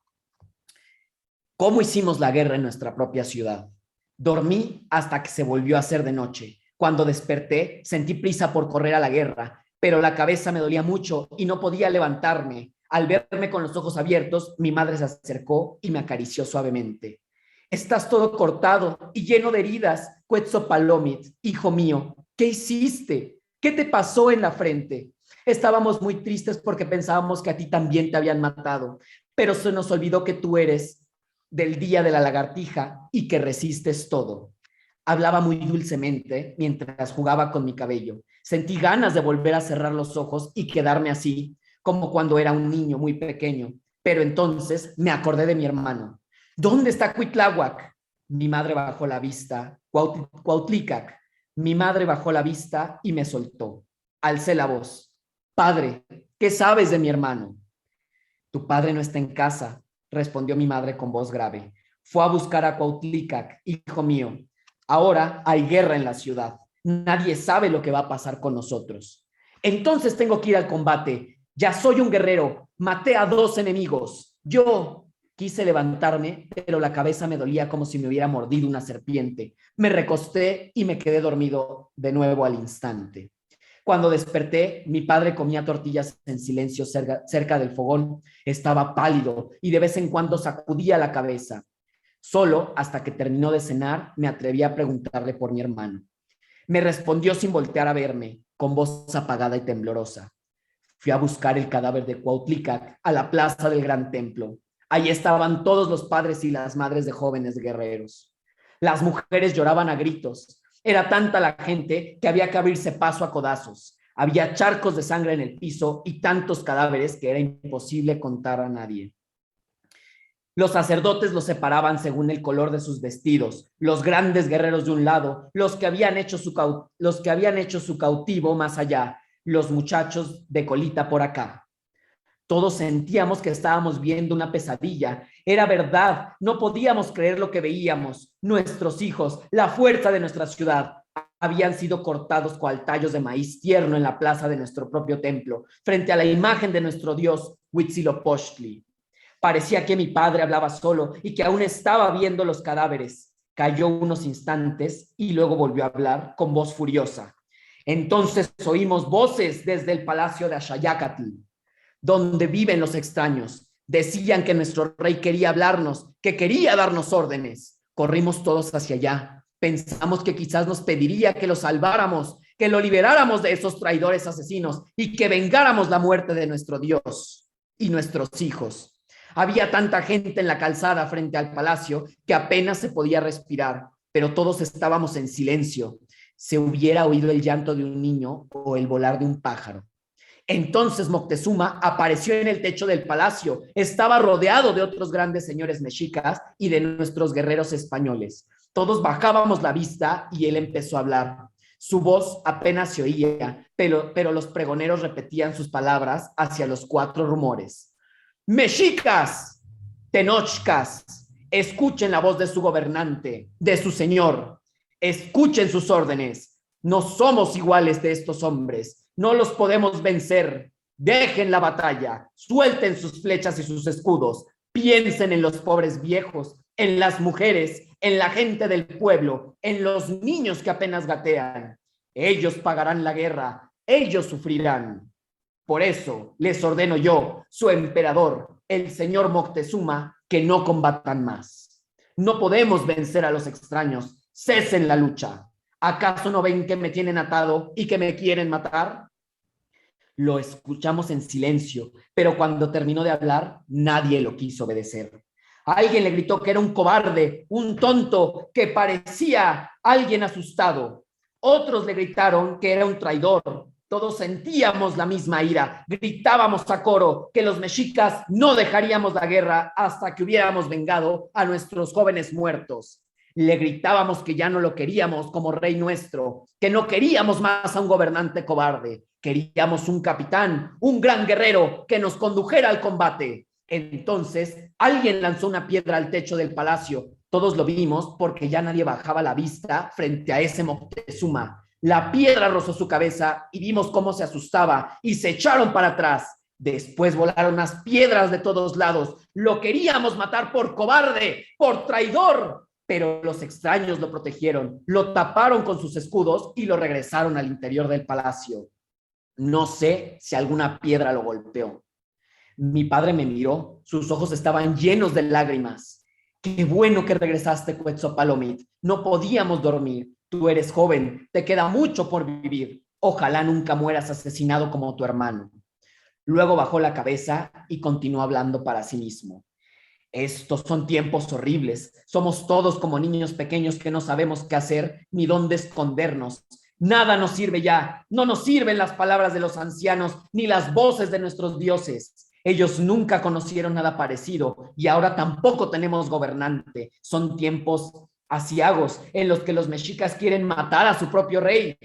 ¿Cómo hicimos la guerra en nuestra propia ciudad? Dormí hasta que se volvió a hacer de noche. Cuando desperté, sentí prisa por correr a la guerra, pero la cabeza me dolía mucho y no podía levantarme. Al verme con los ojos abiertos, mi madre se acercó y me acarició suavemente. Estás todo cortado y lleno de heridas, Quetzalpalomit, hijo mío. ¿Qué hiciste? ¿Qué te pasó en la frente? Estábamos muy tristes porque pensábamos que a ti también te habían matado, pero se nos olvidó que tú eres del día de la lagartija y que resistes todo. Hablaba muy dulcemente mientras jugaba con mi cabello. Sentí ganas de volver a cerrar los ojos y quedarme así, como cuando era un niño muy pequeño. Pero entonces me acordé de mi hermano. ¿Dónde está Cuitláhuac? Mi madre bajó la vista. Cuautlicac. Mi madre bajó la vista y me soltó. Alcé la voz. Padre, ¿qué sabes de mi hermano? Tu padre no está en casa, respondió mi madre con voz grave. Fue a buscar a Cuautlicac, hijo mío. Ahora hay guerra en la ciudad. Nadie sabe lo que va a pasar con nosotros. Entonces tengo que ir al combate. Ya soy un guerrero. Maté a 2 enemigos. Yo quise levantarme, pero la cabeza me dolía como si me hubiera mordido una serpiente. Me recosté y me quedé dormido de nuevo al instante. Cuando desperté, mi padre comía tortillas en silencio cerca del fogón. Estaba pálido y de vez en cuando sacudía la cabeza. Solo hasta que terminó de cenar, me atreví a preguntarle por mi hermano. Me respondió sin voltear a verme, con voz apagada y temblorosa. Fui a buscar el cadáver de Cuautlicac a la plaza del gran templo. Allí estaban todos los padres y las madres de jóvenes guerreros. Las mujeres lloraban a gritos. Era tanta la gente que había que abrirse paso a codazos. Había charcos de sangre en el piso y tantos cadáveres que era imposible contar a nadie. Los sacerdotes los separaban según el color de sus vestidos, los grandes guerreros de un lado, los que habían hecho su cautivo más allá, los muchachos de colita por acá. Todos sentíamos que estábamos viendo una pesadilla. Era verdad, no podíamos creer lo que veíamos. Nuestros hijos, la fuerza de nuestra ciudad, habían sido cortados cual tallos de maíz tierno en la plaza de nuestro propio templo, frente a la imagen de nuestro dios Huitzilopochtli. Parecía que mi padre hablaba solo y que aún estaba viendo los cadáveres. Cayó unos instantes y luego volvió a hablar con voz furiosa. Entonces oímos voces desde el palacio de Axayácatl, donde viven los extraños. Decían que nuestro rey quería hablarnos, que quería darnos órdenes. Corrimos todos hacia allá. Pensamos que quizás nos pediría que lo salváramos, que lo liberáramos de esos traidores asesinos y que vengáramos la muerte de nuestro Dios y nuestros hijos. Había tanta gente en la calzada frente al palacio que apenas se podía respirar, pero todos estábamos en silencio. Se hubiera oído el llanto de un niño o el volar de un pájaro. Entonces Moctezuma apareció en el techo del palacio. Estaba rodeado de otros grandes señores mexicas y de nuestros guerreros españoles. Todos bajábamos la vista y él empezó a hablar. Su voz apenas se oía, pero los pregoneros repetían sus palabras hacia los 4 rumores. Mexicas, tenochcas, escuchen la voz de su gobernante, de su señor. Escuchen sus órdenes. No somos iguales de estos hombres. No los podemos vencer. Dejen la batalla. Suelten sus flechas y sus escudos. Piensen en los pobres viejos, en las mujeres, en la gente del pueblo, en los niños que apenas gatean. Ellos pagarán la guerra. Ellos sufrirán. Por eso les ordeno yo, su emperador, el señor Moctezuma, que no combatan más. No podemos vencer a los extraños. Cesen la lucha. ¿Acaso no ven que me tienen atado y que me quieren matar? Lo escuchamos en silencio, pero cuando terminó de hablar, nadie lo quiso obedecer. Alguien le gritó que era un cobarde, un tonto, que parecía alguien asustado. Otros le gritaron que era un traidor. Todos sentíamos la misma ira. Gritábamos a coro que los mexicas no dejaríamos la guerra hasta que hubiéramos vengado a nuestros jóvenes muertos. Le gritábamos que ya no lo queríamos como rey nuestro, que no queríamos más a un gobernante cobarde. Queríamos un capitán, un gran guerrero que nos condujera al combate. Entonces, alguien lanzó una piedra al techo del palacio. Todos lo vimos porque ya nadie bajaba la vista frente a ese Moctezuma. La piedra rozó su cabeza y vimos cómo se asustaba y se echaron para atrás. Después volaron las piedras de todos lados. Lo queríamos matar por cobarde, por traidor, pero los extraños lo protegieron, lo taparon con sus escudos y lo regresaron al interior del palacio. No sé si alguna piedra lo golpeó. Mi padre me miró, sus ojos estaban llenos de lágrimas. Qué bueno que regresaste, Quetzalcóatl. No podíamos dormir. Tú eres joven, te queda mucho por vivir. Ojalá nunca mueras asesinado como tu hermano. Luego bajó la cabeza y continuó hablando para sí mismo. Estos son tiempos horribles. Somos todos como niños pequeños que no sabemos qué hacer ni dónde escondernos. Nada nos sirve ya. No nos sirven las palabras de los ancianos ni las voces de nuestros dioses. Ellos nunca conocieron nada parecido y ahora tampoco tenemos gobernante. Son tiempos aciagos en los que los mexicas quieren matar a su propio rey.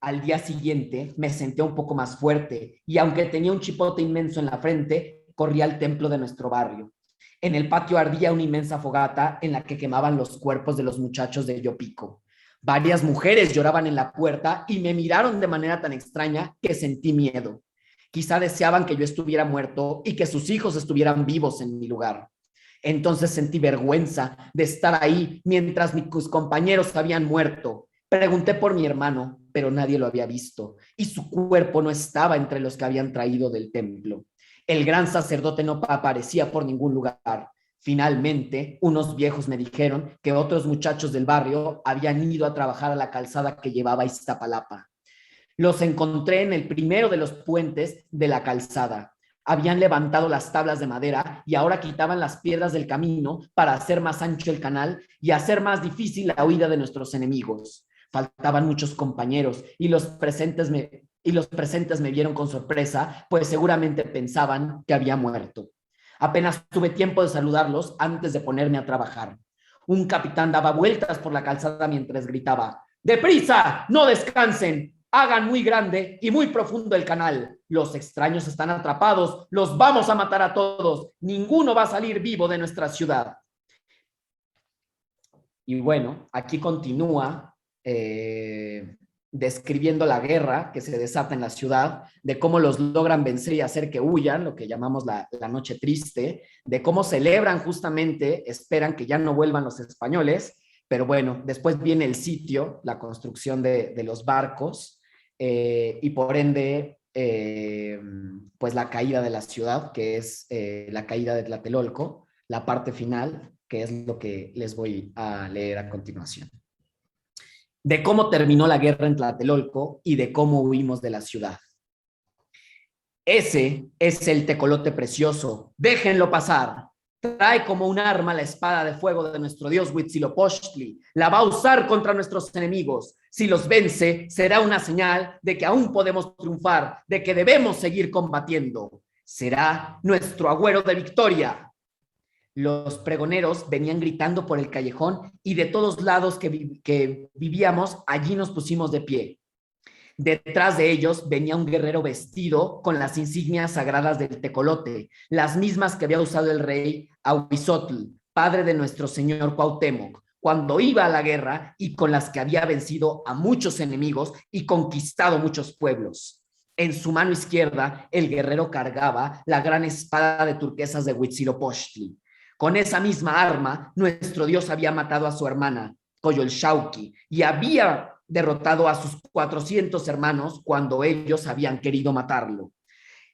Al día siguiente me senté un poco más fuerte y aunque tenía un chipote inmenso en la frente, corrí al templo de nuestro barrio. En el patio ardía una inmensa fogata en la que quemaban los cuerpos de los muchachos de Yopico. Varias mujeres lloraban en la puerta y me miraron de manera tan extraña que sentí miedo. Quizá deseaban que yo estuviera muerto y que sus hijos estuvieran vivos en mi lugar. Entonces sentí vergüenza de estar ahí mientras mis compañeros habían muerto. Pregunté por mi hermano, pero nadie lo había visto y su cuerpo no estaba entre los que habían traído del templo. El gran sacerdote no aparecía por ningún lugar. Finalmente, unos viejos me dijeron que otros muchachos del barrio habían ido a trabajar a la calzada que llevaba a Iztapalapa. Los encontré en el primero de los puentes de la calzada. Habían levantado las tablas de madera y ahora quitaban las piedras del camino para hacer más ancho el canal y hacer más difícil la huida de nuestros enemigos. Faltaban muchos compañeros y los presentes me vieron con sorpresa, pues seguramente pensaban que había muerto. Apenas tuve tiempo de saludarlos antes de ponerme a trabajar. Un capitán daba vueltas por la calzada mientras gritaba: ¡deprisa! ¡No descansen! Hagan muy grande y muy profundo el canal. Los extraños están atrapados. Los vamos a matar a todos. Ninguno va a salir vivo de nuestra ciudad. Y bueno, aquí continúa describiendo la guerra que se desata en la ciudad, de cómo los logran vencer y hacer que huyan, lo que llamamos la noche triste, de cómo celebran justamente, esperan que ya no vuelvan los españoles, pero bueno, después viene el sitio, la construcción de los barcos, y por ende, pues la caída de la ciudad, que es la caída de Tlatelolco, la parte final, que es lo que les voy a leer a continuación. De cómo terminó la guerra en Tlatelolco y de cómo huimos de la ciudad. Ese es el tecolote precioso, déjenlo pasar. Trae como un arma la espada de fuego de nuestro dios Huitzilopochtli. La va a usar contra nuestros enemigos. Si los vence, será una señal de que aún podemos triunfar, de que debemos seguir combatiendo. Será nuestro agüero de victoria. Los pregoneros venían gritando por el callejón y de todos lados que vivíamos, allí nos pusimos de pie. Detrás de ellos venía un guerrero vestido con las insignias sagradas del tecolote, las mismas que había usado el rey Ahuizotl, padre de nuestro señor Cuauhtémoc, cuando iba a la guerra y con las que había vencido a muchos enemigos y conquistado muchos pueblos. En su mano izquierda, el guerrero cargaba la gran espada de turquesas de Huitzilopochtli. Con esa misma arma, nuestro dios había matado a su hermana, Coyolxauhqui, y había derrotado a sus 400 hermanos cuando ellos habían querido matarlo.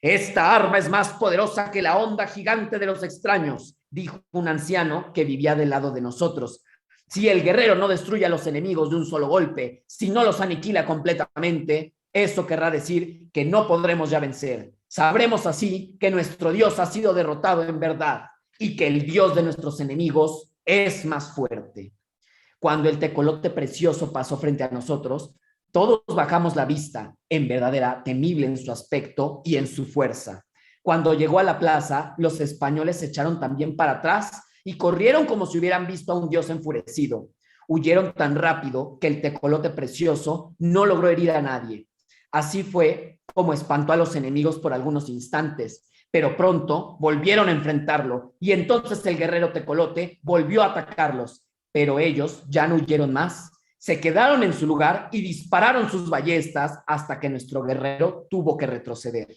Esta arma es más poderosa que la onda gigante de los extraños, dijo un anciano que vivía del lado de nosotros. Si el guerrero no destruye a los enemigos de un solo golpe, si no los aniquila completamente, eso querrá decir que no podremos ya vencer. Sabremos así que nuestro Dios ha sido derrotado en verdad y que el Dios de nuestros enemigos es más fuerte. Cuando el tecolote precioso pasó frente a nosotros, todos bajamos la vista. En verdad era temible en su aspecto y en su fuerza. Cuando llegó a la plaza, los españoles se echaron también para atrás y corrieron como si hubieran visto a un dios enfurecido. Huyeron tan rápido que el tecolote precioso no logró herir a nadie. Así fue como espantó a los enemigos por algunos instantes, Pero pronto volvieron a enfrentarlo y entonces el guerrero tecolote volvió a atacarlos, pero ellos ya no huyeron más. Se quedaron en su lugar y dispararon sus ballestas hasta que nuestro guerrero tuvo que retroceder.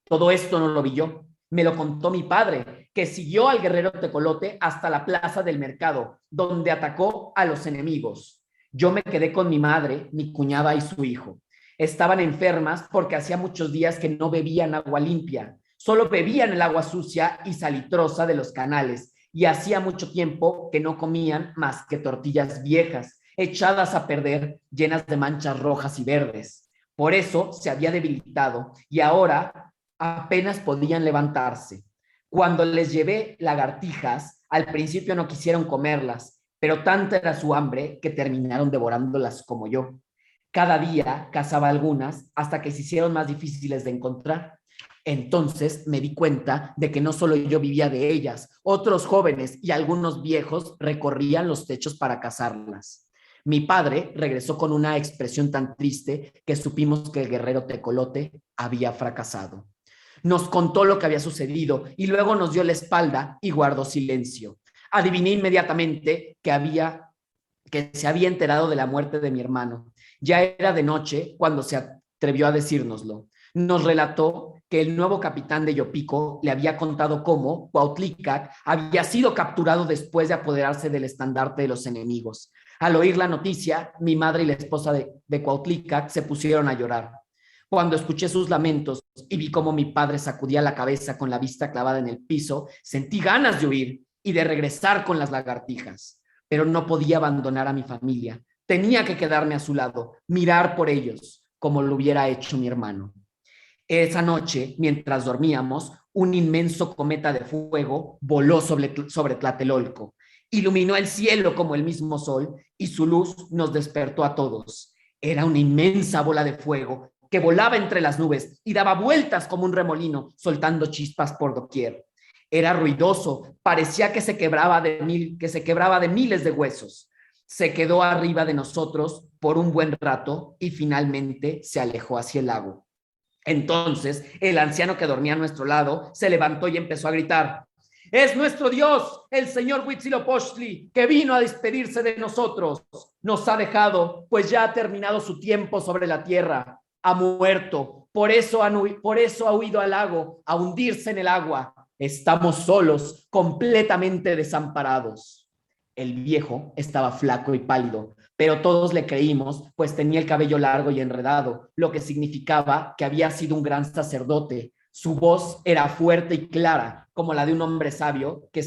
Todo esto no lo vi yo, me lo contó mi padre, que siguió al guerrero tecolote hasta la plaza del mercado, donde atacó a los enemigos. Yo me quedé con mi madre, mi cuñada y su hijo. Estaban enfermas porque hacía muchos días que no bebían agua limpia, solo bebían el agua sucia y salitrosa de los canales, y hacía mucho tiempo que no comían más que tortillas viejas, echadas a perder, llenas de manchas rojas y verdes. Por eso se había debilitado y ahora apenas podían levantarse. Cuando les llevé lagartijas, al principio no quisieron comerlas, pero tanta era su hambre que terminaron devorándolas como yo. Cada día cazaba algunas hasta que se hicieron más difíciles de encontrar. Entonces me di cuenta de que no solo yo vivía de ellas, otros jóvenes y algunos viejos recorrían los techos para cazarlas. Mi padre regresó con una expresión tan triste que supimos que el guerrero tecolote había fracasado. Nos contó lo que había sucedido y luego nos dio la espalda y guardó silencio. Adiviné inmediatamente que se había enterado de la muerte de mi hermano. Ya era de noche cuando se atrevió a decírnoslo. Nos relató que el nuevo capitán de Yopico le había contado cómo Cuautlicac había sido capturado después de apoderarse del estandarte de los enemigos. Al oír la noticia, mi madre y la esposa de Cuautlicac se pusieron a llorar. Cuando escuché sus lamentos y vi cómo mi padre sacudía la cabeza con la vista clavada en el piso, sentí ganas de huir y de regresar con las lagartijas. Pero no podía abandonar a mi familia. Tenía que quedarme a su lado, mirar por ellos, como lo hubiera hecho mi hermano. Esa noche, mientras dormíamos, un inmenso cometa de fuego voló sobre Tlatelolco. Iluminó el cielo como el mismo sol y su luz nos despertó a todos. Era una inmensa bola de fuego que volaba entre las nubes y daba vueltas como un remolino, soltando chispas por doquier. Era ruidoso, parecía que se quebraba de miles de huesos. Se quedó arriba de nosotros por un buen rato y finalmente se alejó hacia el lago. Entonces el anciano que dormía a nuestro lado se levantó y empezó a gritar: ¡Es nuestro Dios, el señor Huitzilopochtli, que vino a despedirse de nosotros! Nos ha dejado, pues ya ha terminado su tiempo sobre la tierra. Ha muerto, por eso ha huido al lago, a hundirse en el agua. Estamos solos, completamente desamparados. El viejo estaba flaco y pálido, pero todos le creímos, pues tenía el cabello largo y enredado, lo que significaba que había sido un gran sacerdote. Su voz era fuerte y clara, como la de un hombre sabio que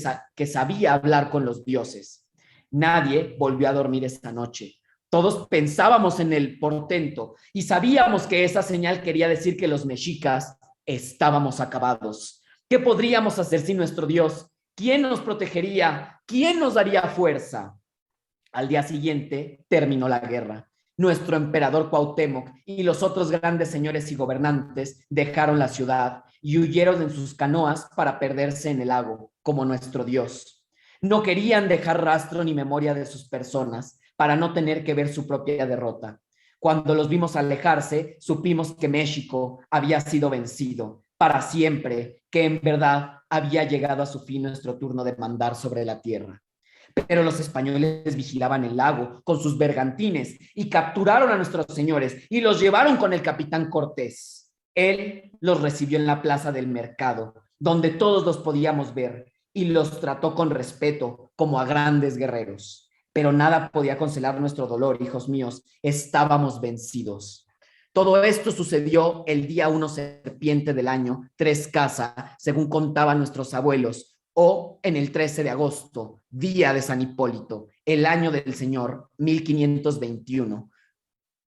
sabía hablar con los dioses. Nadie volvió a dormir esa noche. Todos pensábamos en el portento y sabíamos que esa señal quería decir que los mexicas estábamos acabados. ¿Qué podríamos hacer sin nuestro Dios? ¿Quién nos protegería? ¿Quién nos daría fuerza? Al día siguiente terminó la guerra. Nuestro emperador Cuauhtémoc y los otros grandes señores y gobernantes dejaron la ciudad y huyeron en sus canoas para perderse en el lago, como nuestro Dios. No querían dejar rastro ni memoria de sus personas para no tener que ver su propia derrota. Cuando los vimos alejarse, supimos que México había sido vencido para siempre, que en verdad había llegado a su fin nuestro turno de mandar sobre la tierra. Pero los españoles vigilaban el lago con sus bergantines y capturaron a nuestros señores y los llevaron con el capitán Cortés. Él los recibió en la plaza del mercado, donde todos los podíamos ver, y los trató con respeto como a grandes guerreros. Pero nada podía consolar nuestro dolor, hijos míos, estábamos vencidos. Todo esto sucedió el día 1 serpiente del año 3 Casa, según contaban nuestros abuelos, o en el 13 de agosto, día de San Hipólito, el año del Señor 1521,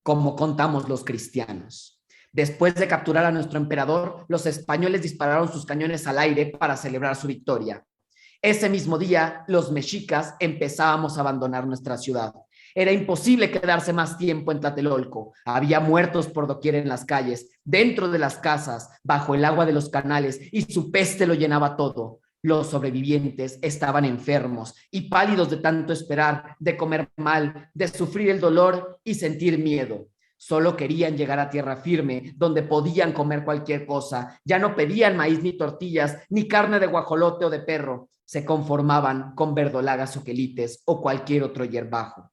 como contamos los cristianos. Después de capturar a nuestro emperador, los españoles dispararon sus cañones al aire para celebrar su victoria. Ese mismo día, los mexicas empezábamos a abandonar nuestra ciudad. Era imposible quedarse más tiempo en Tlatelolco. Había muertos por doquier en las calles, dentro de las casas, bajo el agua de los canales, y su peste lo llenaba todo. Los sobrevivientes estaban enfermos y pálidos de tanto esperar, de comer mal, de sufrir el dolor y sentir miedo. Solo querían llegar a tierra firme, donde podían comer cualquier cosa. Ya no pedían maíz ni tortillas, ni carne de guajolote o de perro. Se conformaban con verdolagas o quelites o cualquier otro hierbajo.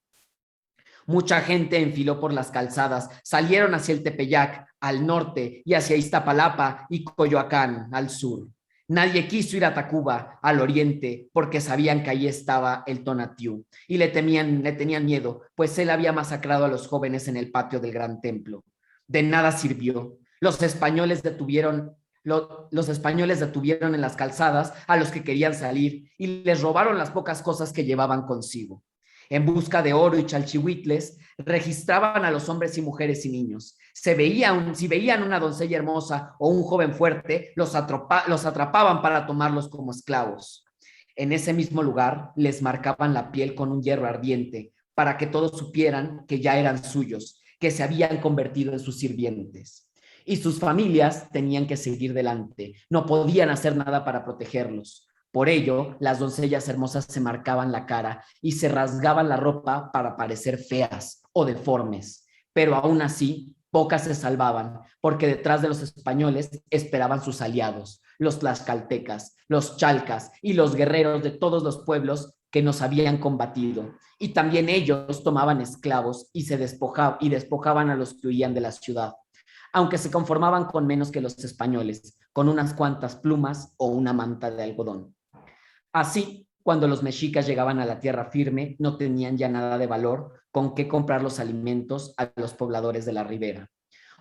Mucha gente enfiló por las calzadas, salieron hacia el Tepeyac, al norte, y hacia Iztapalapa y Coyoacán, al sur. Nadie quiso ir a Tacuba, al oriente, porque sabían que allí estaba el Tonatiuh, y le tenían miedo, pues él había masacrado a los jóvenes en el patio del gran templo. De nada sirvió. Los españoles detuvieron en las calzadas a los que querían salir y les robaron las pocas cosas que llevaban consigo. En busca de oro y chalchihuitles, registraban a los hombres y mujeres y niños. Si veían una doncella hermosa o un joven fuerte, los atrapaban para tomarlos como esclavos. En ese mismo lugar les marcaban la piel con un hierro ardiente para que todos supieran que ya eran suyos, que se habían convertido en sus sirvientes. Y sus familias tenían que seguir delante, no podían hacer nada para protegerlos. Por ello, las doncellas hermosas se marcaban la cara y se rasgaban la ropa para parecer feas o deformes, pero aún así, pocas se salvaban, porque detrás de los españoles esperaban sus aliados, los tlaxcaltecas, los chalcas y los guerreros de todos los pueblos que nos habían combatido. Y también ellos tomaban esclavos y despojaban a los que huían de la ciudad, aunque se conformaban con menos que los españoles, con unas cuantas plumas o una manta de algodón. Así, cuando los mexicas llegaban a la tierra firme, no tenían ya nada de valor con qué comprar los alimentos a los pobladores de la ribera.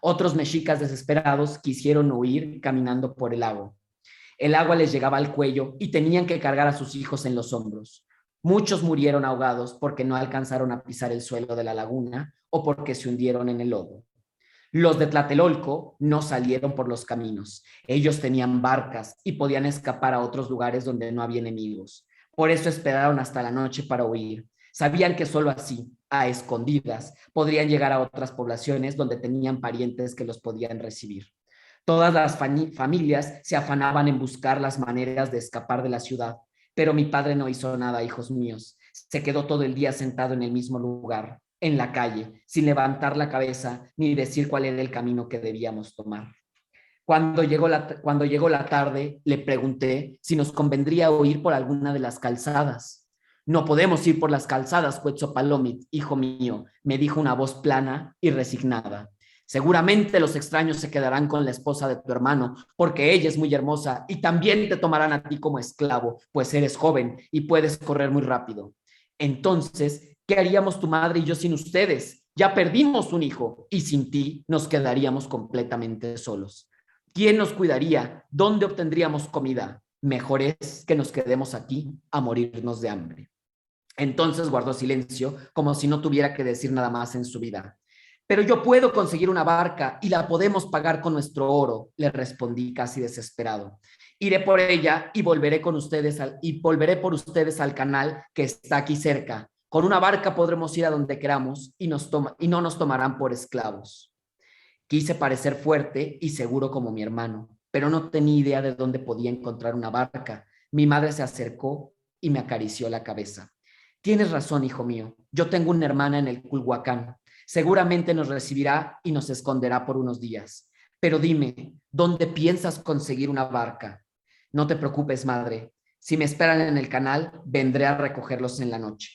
Otros mexicas desesperados quisieron huir caminando por el lago. El agua les llegaba al cuello y tenían que cargar a sus hijos en los hombros. Muchos murieron ahogados porque no alcanzaron a pisar el suelo de la laguna o porque se hundieron en el lodo. Los de Tlatelolco no salieron por los caminos. Ellos tenían barcas y podían escapar a otros lugares donde no había enemigos. Por eso esperaron hasta la noche para huir. Sabían que solo así, a escondidas, podrían llegar a otras poblaciones donde tenían parientes que los podían recibir. Todas las familias se afanaban en buscar las maneras de escapar de la ciudad, pero mi padre no hizo nada, hijos míos. Se quedó todo el día sentado en el mismo lugar, en la calle, sin levantar la cabeza ni decir cuál era el camino que debíamos tomar. Cuando llegó la tarde, le pregunté si nos convendría ir por alguna de las calzadas. No podemos ir por las calzadas, Quetzalpalomit, hijo mío, me dijo una voz plana y resignada. Seguramente los extraños se quedarán con la esposa de tu hermano, porque ella es muy hermosa y también te tomarán a ti como esclavo, pues eres joven y puedes correr muy rápido. Entonces, ¿qué haríamos tu madre y yo sin ustedes? Ya perdimos un hijo y sin ti nos quedaríamos completamente solos. ¿Quién nos cuidaría? ¿Dónde obtendríamos comida? Mejor es que nos quedemos aquí a morirnos de hambre. Entonces guardó silencio, como si no tuviera que decir nada más en su vida. Pero yo puedo conseguir una barca y la podemos pagar con nuestro oro, le respondí casi desesperado. Iré por ella y volveré por ustedes al canal que está aquí cerca. Con una barca podremos ir a donde queramos y no nos tomarán por esclavos. Quise parecer fuerte y seguro como mi hermano, pero no tenía idea de dónde podía encontrar una barca. Mi madre se acercó y me acarició la cabeza. Tienes razón, hijo mío. Yo tengo una hermana en el Culhuacán. Seguramente nos recibirá y nos esconderá por unos días. Pero dime, ¿dónde piensas conseguir una barca? No te preocupes, madre. Si me esperan en el canal, vendré a recogerlos en la noche.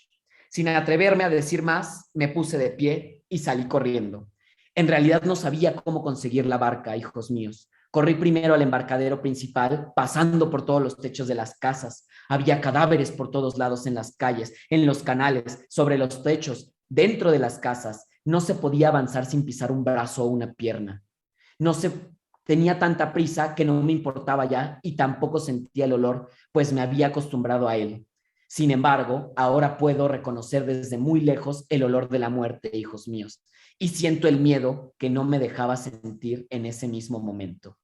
Sin atreverme a decir más, me puse de pie y salí corriendo. En realidad no sabía cómo conseguir la barca, hijos míos. Corrí primero al embarcadero principal, pasando por todos los techos de las casas. Había cadáveres por todos lados en las calles, en los canales, sobre los techos, dentro de las casas. No se podía avanzar sin pisar un brazo o una pierna. Tenía tanta prisa que no me importaba ya y tampoco sentía el olor, pues me había acostumbrado a él. Sin embargo, ahora puedo reconocer desde muy lejos el olor de la muerte, hijos míos, y siento el miedo que no me dejaba sentir en ese mismo momento.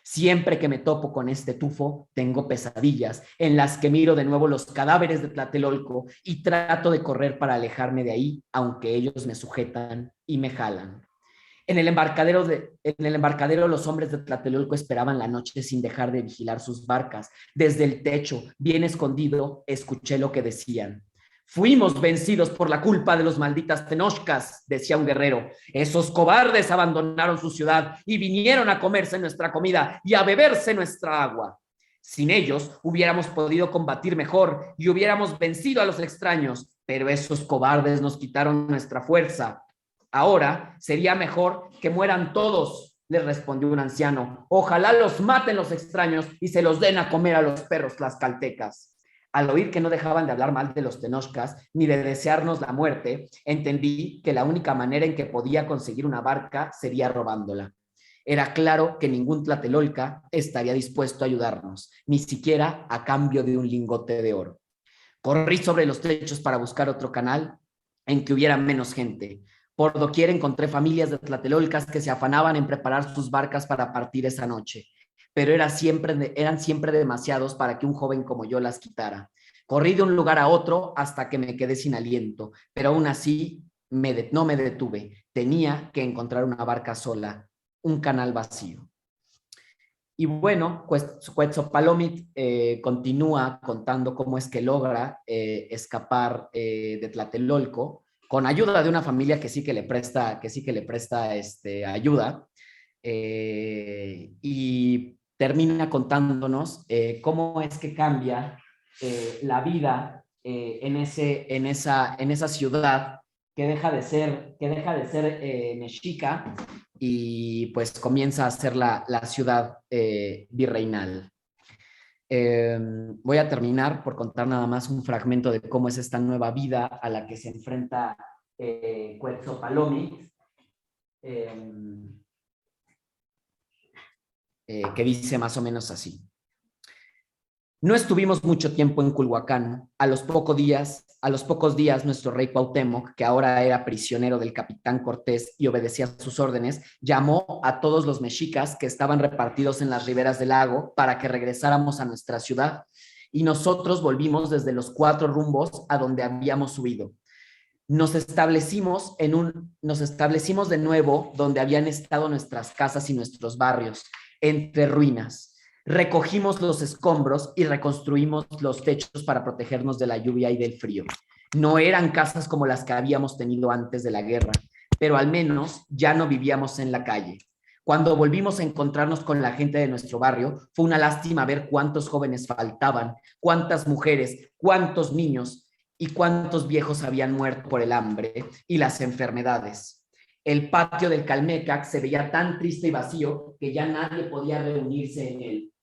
Siempre que me topo con este tufo, tengo pesadillas en las que miro de nuevo los cadáveres de Tlatelolco y trato de correr para alejarme de ahí, aunque ellos me sujetan y me jalan. En el embarcadero los hombres de Tlatelolco esperaban la noche sin dejar de vigilar sus barcas. Desde el techo, bien escondido, escuché lo que decían. Fuimos vencidos por la culpa de los malditas Tenochcas, decía un guerrero. Esos cobardes abandonaron su ciudad y vinieron a comerse nuestra comida y a beberse nuestra agua. Sin ellos hubiéramos podido combatir mejor y hubiéramos vencido a los extraños, pero esos cobardes nos quitaron nuestra fuerza. Ahora sería mejor que mueran todos, les respondió un anciano. Ojalá los maten los extraños y se los den a comer a los perros tlaxcaltecas. Al oír que no dejaban de hablar mal de los Tenochcas ni de desearnos la muerte, entendí que la única manera en que podía conseguir una barca sería robándola. Era claro que ningún tlatelolca estaría dispuesto a ayudarnos, ni siquiera a cambio de un lingote de oro. Corrí sobre los techos para buscar otro canal en que hubiera menos gente. Por doquier encontré familias de tlatelolcas que se afanaban en preparar sus barcas para partir esa noche, pero eran siempre demasiados para que un joven como yo las quitara. Corrí de un lugar a otro hasta que me quedé sin aliento, pero aún así no me detuve. Tenía que encontrar una barca sola, un canal vacío. Y bueno, Quetzalcóatl continúa contando cómo es que logra escapar de Tlatelolco con ayuda de una familia que sí que le presta, ayuda. Y termina contándonos cómo es que cambia la vida en esa ciudad que deja de ser mexica y pues comienza a ser la ciudad virreinal. Voy a terminar por contar nada más un fragmento de cómo es esta nueva vida a la que se enfrenta Quetzalcóatl, que dice más o menos así. No estuvimos mucho tiempo en Culhuacán. A los pocos días, nuestro rey Cuauhtémoc, que ahora era prisionero del capitán Cortés y obedecía sus órdenes, llamó a todos los mexicas que estaban repartidos en las riberas del lago para que regresáramos a nuestra ciudad. Y nosotros volvimos desde los 4 rumbos a donde habíamos huido. Nos establecimos de nuevo donde habían estado nuestras casas y nuestros barrios, entre ruinas. Recogimos los escombros y reconstruimos los techos para protegernos de la lluvia y del frío. No eran casas como las que habíamos tenido antes de la guerra, pero al menos ya no vivíamos en la calle. Cuando volvimos a encontrarnos con la gente de nuestro barrio, fue una lástima ver cuántos jóvenes faltaban, cuántas mujeres, cuántos niños y cuántos viejos habían muerto por el hambre y las enfermedades. El patio del Calmecac se veía tan triste y vacío que ya nadie podía reunirse en él.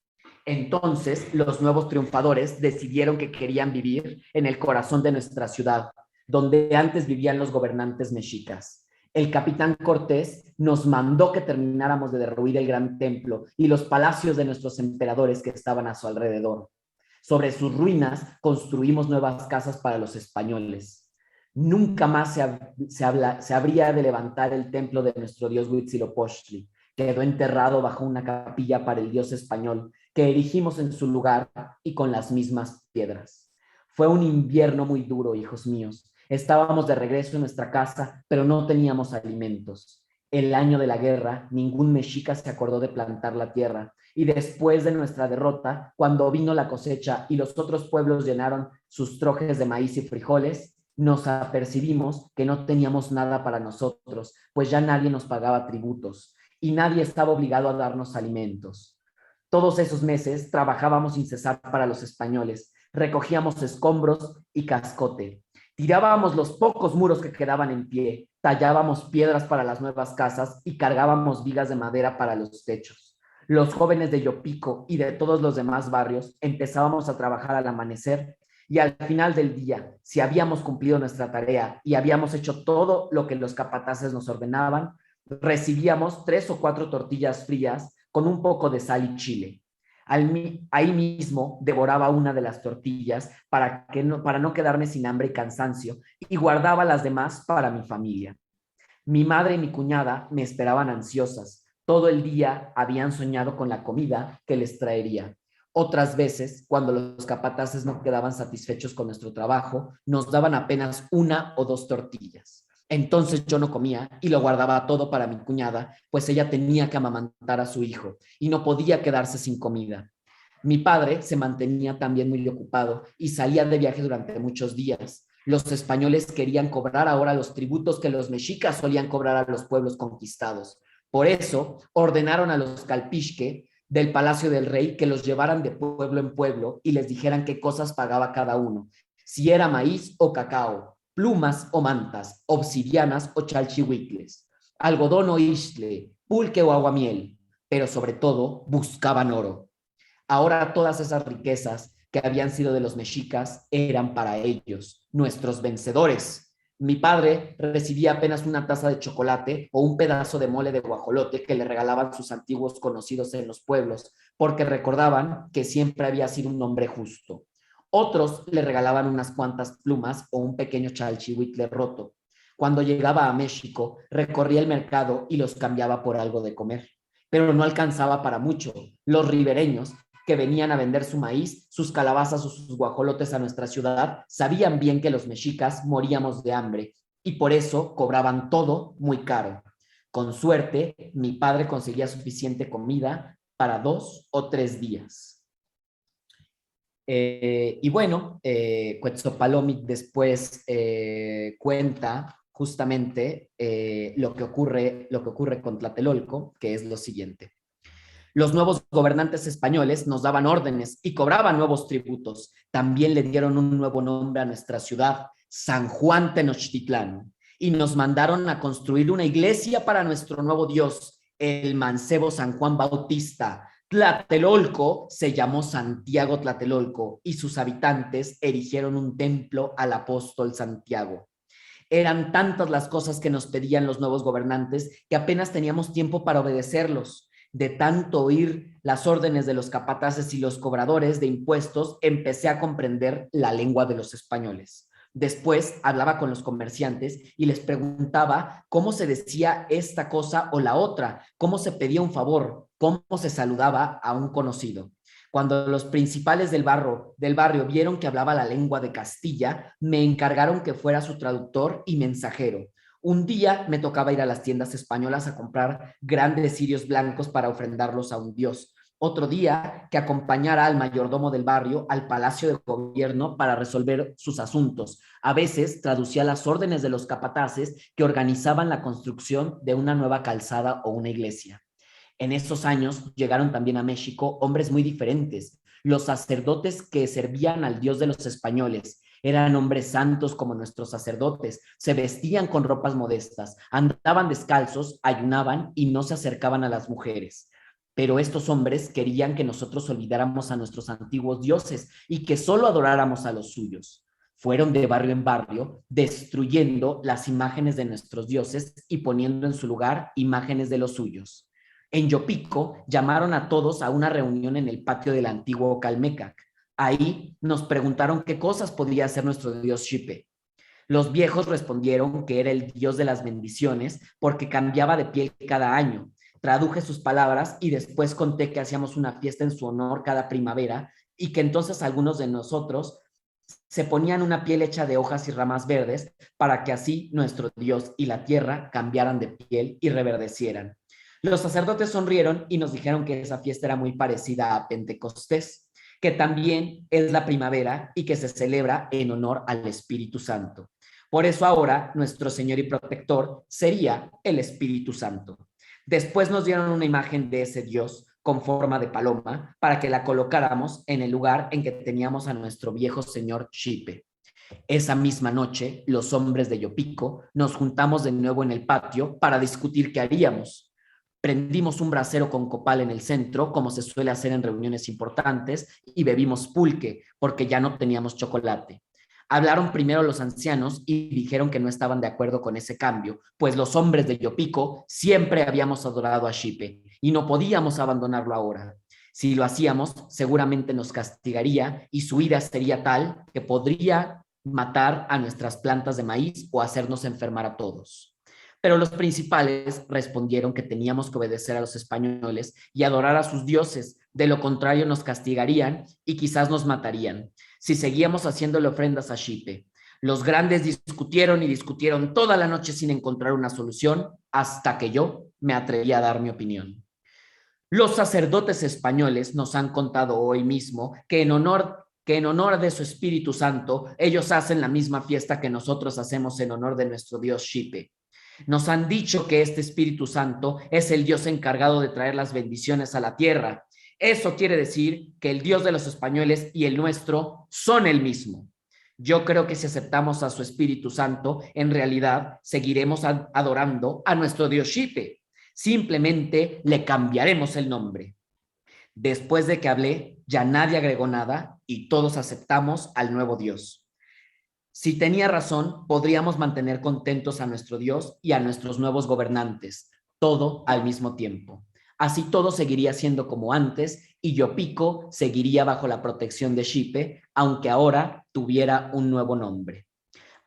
Entonces, los nuevos triunfadores decidieron que querían vivir en el corazón de nuestra ciudad, donde antes vivían los gobernantes mexicas. El capitán Cortés nos mandó que termináramos de derruir el gran templo y los palacios de nuestros emperadores que estaban a su alrededor. Sobre sus ruinas construimos nuevas casas para los españoles. Nunca más se habría de levantar el templo de nuestro dios Huitzilopochtli. Quedó enterrado bajo una capilla para el dios español que erigimos en su lugar y con las mismas piedras. Fue un invierno muy duro, hijos míos. Estábamos de regreso en nuestra casa, pero no teníamos alimentos. El año de la guerra, ningún mexica se acordó de plantar la tierra. Y después de nuestra derrota, cuando vino la cosecha y los otros pueblos llenaron sus trojes de maíz y frijoles, nos apercibimos que no teníamos nada para nosotros, pues ya nadie nos pagaba tributos y nadie estaba obligado a darnos alimentos. Todos esos meses trabajábamos sin cesar para los españoles, recogíamos escombros y cascote, tirábamos los pocos muros que quedaban en pie, tallábamos piedras para las nuevas casas y cargábamos vigas de madera para los techos. Los jóvenes de Yopico y de todos los demás barrios empezábamos a trabajar al amanecer y al final del día, si habíamos cumplido nuestra tarea y habíamos hecho todo lo que los capataces nos ordenaban, recibíamos 3 o 4 tortillas frías con un poco de sal y chile. Ahí mismo devoraba una de las tortillas para no quedarme sin hambre y cansancio y guardaba las demás para mi familia. Mi madre y mi cuñada me esperaban ansiosas. Todo el día habían soñado con la comida que les traería. Otras veces, cuando los capataces no quedaban satisfechos con nuestro trabajo, nos daban apenas 1 o 2 tortillas. Entonces yo no comía y lo guardaba todo para mi cuñada, pues ella tenía que amamantar a su hijo y no podía quedarse sin comida. Mi padre se mantenía también muy ocupado y salía de viaje durante muchos días. Los españoles querían cobrar ahora los tributos que los mexicas solían cobrar a los pueblos conquistados. Por eso ordenaron a los calpixque del palacio del rey que los llevaran de pueblo en pueblo y les dijeran qué cosas pagaba cada uno, si era maíz o cacao, plumas o mantas, obsidianas o chalchihuitles, algodón o isle, pulque o aguamiel, pero sobre todo buscaban oro. Ahora todas esas riquezas que habían sido de los mexicas eran para ellos, nuestros vencedores. Mi padre recibía apenas una taza de chocolate o un pedazo de mole de guajolote que le regalaban sus antiguos conocidos en los pueblos, porque recordaban que siempre había sido un hombre justo. Otros le regalaban unas cuantas plumas o un pequeño chalchihuitle roto. Cuando llegaba a México, recorría el mercado y los cambiaba por algo de comer, pero no alcanzaba para mucho. Los ribereños que venían a vender su maíz, sus calabazas o sus guajolotes a nuestra ciudad, sabían bien que los mexicas moríamos de hambre y por eso cobraban todo muy caro. Con suerte, mi padre conseguía suficiente comida para 2 o 3 días. Y bueno, Quetzalcoatl después cuenta justamente lo que ocurre con Tlatelolco, que es lo siguiente. Los nuevos gobernantes españoles nos daban órdenes y cobraban nuevos tributos. También le dieron un nuevo nombre a nuestra ciudad, San Juan Tenochtitlán, y nos mandaron a construir una iglesia para nuestro nuevo Dios, el mancebo San Juan Bautista. Tlatelolco se llamó Santiago Tlatelolco y sus habitantes erigieron un templo al apóstol Santiago. Eran tantas las cosas que nos pedían los nuevos gobernantes que apenas teníamos tiempo para obedecerlos. De tanto oír las órdenes de los capataces y los cobradores de impuestos, empecé a comprender la lengua de los españoles. Después hablaba con los comerciantes y les preguntaba cómo se decía esta cosa o la otra, cómo se pedía un favor, cómo se saludaba a un conocido. Cuando los principales del barrio vieron que hablaba la lengua de Castilla, me encargaron que fuera su traductor y mensajero. Un día me tocaba ir a las tiendas españolas a comprar grandes cirios blancos para ofrendarlos a un dios. Otro día que acompañara al mayordomo del barrio al palacio de gobierno para resolver sus asuntos. A veces traducía las órdenes de los capataces que organizaban la construcción de una nueva calzada o una iglesia. En esos años llegaron también a México hombres muy diferentes, los sacerdotes que servían al Dios de los españoles. Eran hombres santos como nuestros sacerdotes, se vestían con ropas modestas, andaban descalzos, ayunaban y no se acercaban a las mujeres. Pero estos hombres querían que nosotros olvidáramos a nuestros antiguos dioses y que solo adoráramos a los suyos. Fueron de barrio en barrio, destruyendo las imágenes de nuestros dioses y poniendo en su lugar imágenes de los suyos. En Yopico llamaron a todos a una reunión en el patio del antiguo Calmecac. Ahí nos preguntaron qué cosas podía hacer nuestro dios Xipe. Los viejos respondieron que era el dios de las bendiciones porque cambiaba de piel cada año. Traduje sus palabras y después conté que hacíamos una fiesta en su honor cada primavera y que entonces algunos de nosotros se ponían una piel hecha de hojas y ramas verdes para que así nuestro Dios y la tierra cambiaran de piel y reverdecieran. Los sacerdotes sonrieron y nos dijeron que esa fiesta era muy parecida a Pentecostés, que también es la primavera y que se celebra en honor al Espíritu Santo. Por eso ahora nuestro Señor y Protector sería el Espíritu Santo. Después nos dieron una imagen de ese Dios con forma de paloma para que la colocáramos en el lugar en que teníamos a nuestro viejo señor Xipe. Esa misma noche, los hombres de Yopico nos juntamos de nuevo en el patio para discutir qué haríamos. Prendimos un brasero con copal en el centro, como se suele hacer en reuniones importantes, y bebimos pulque, porque ya no teníamos chocolate. Hablaron primero los ancianos y dijeron que no estaban de acuerdo con ese cambio, pues los hombres de Yopico siempre habíamos adorado a Xipe y no podíamos abandonarlo ahora. Si lo hacíamos, seguramente nos castigaría y su ira sería tal que podría matar a nuestras plantas de maíz o hacernos enfermar a todos. Pero los principales respondieron que teníamos que obedecer a los españoles y adorar a sus dioses, de lo contrario nos castigarían y quizás nos matarían si seguíamos haciéndole ofrendas a Xipe. Los grandes discutieron y discutieron toda la noche sin encontrar una solución hasta que yo me atreví a dar mi opinión. Los sacerdotes españoles nos han contado hoy mismo que en honor que en honor de su Espíritu Santo, ellos hacen la misma fiesta que nosotros hacemos en honor de nuestro Dios Xipe. Nos han dicho que este Espíritu Santo es el Dios encargado de traer las bendiciones a la tierra. Eso quiere decir que el Dios de los españoles y el nuestro son el mismo. Yo creo que si aceptamos a su Espíritu Santo, en realidad seguiremos adorando a nuestro Dios Xipe. Simplemente le cambiaremos el nombre. Después de que hablé, ya nadie agregó nada y todos aceptamos al nuevo Dios. Si tenía razón, podríamos mantener contentos a nuestro Dios y a nuestros nuevos gobernantes, todo al mismo tiempo. Así todo seguiría siendo como antes y Yopico seguiría bajo la protección de Xipe, aunque ahora tuviera un nuevo nombre.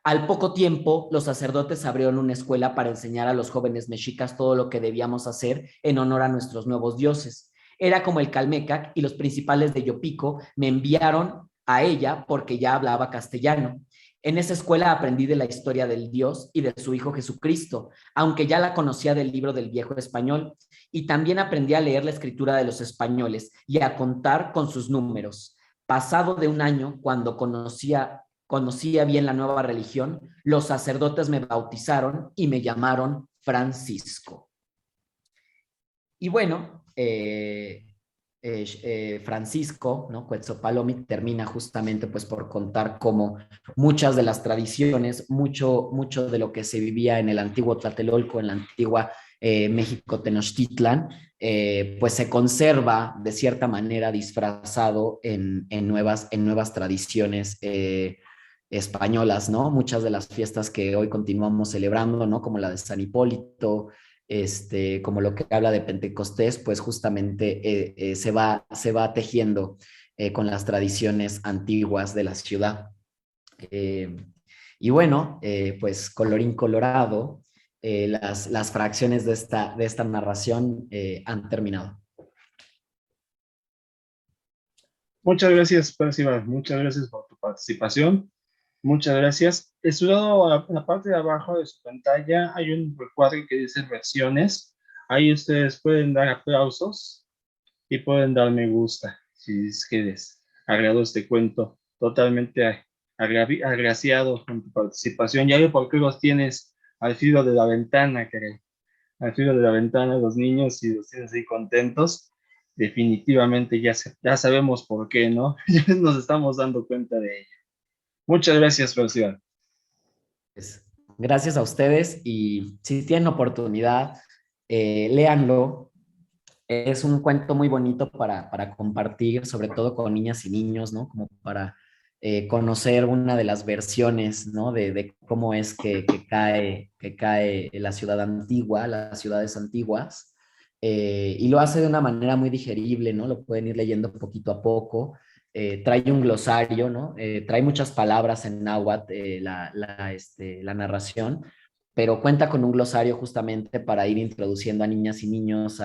Al poco tiempo, los sacerdotes abrieron una escuela para enseñar a los jóvenes mexicas todo lo que debíamos hacer en honor a nuestros nuevos dioses. Era como el Calmecac y los principales de Yopico me enviaron a ella porque ya hablaba castellano. En esa escuela aprendí de la historia del Dios y de su Hijo Jesucristo, aunque ya la conocía del libro del viejo español, y también aprendí a leer la escritura de los españoles y a contar con sus números. Pasado de un año, cuando conocía bien la nueva religión, los sacerdotes me bautizaron y me llamaron Francisco. Y bueno, Francisco, ¿no? Quetzalpóatl termina justamente pues por contar cómo muchas de las tradiciones, mucho de lo que se vivía en el antiguo Tlatelolco, en la antigua México Tenochtitlan, pues se conserva de cierta manera disfrazado en nuevas tradiciones españolas, ¿no? Muchas de las fiestas que hoy continuamos celebrando, ¿no? Como la de San Hipólito, como lo que habla de Pentecostés, pues justamente se va tejiendo con las tradiciones antiguas de la ciudad. Y bueno, pues colorín colorado, las fracciones de esta narración han terminado. Muchas gracias, Percival. Muchas gracias por tu participación. Muchas gracias. Estudiado en la parte de abajo de su pantalla hay un recuadro que dice versiones. Ahí ustedes pueden dar aplausos y pueden dar me gusta si es que les agradó este cuento. Totalmente agraciado con tu participación. Ya veo por qué los tienes al filo de la ventana, Karen. Al filo de la ventana los niños y los tienes ahí contentos. Definitivamente ya sabemos por qué, ¿no? Ya nos estamos dando cuenta de ello. Muchas gracias, Percival. Pues, gracias a ustedes y si tienen oportunidad, léanlo. Es un cuento muy bonito para compartir, sobre todo con niñas y niños, ¿no? Como para conocer una de las versiones, ¿no? De cómo es que cae la ciudad antigua, las ciudades antiguas. Y lo hace de una manera muy digerible, ¿no? Lo pueden ir leyendo poquito a poco. Trae un glosario, ¿no? Trae muchas palabras en náhuatl, la narración, pero cuenta con un glosario justamente para ir introduciendo a niñas y niños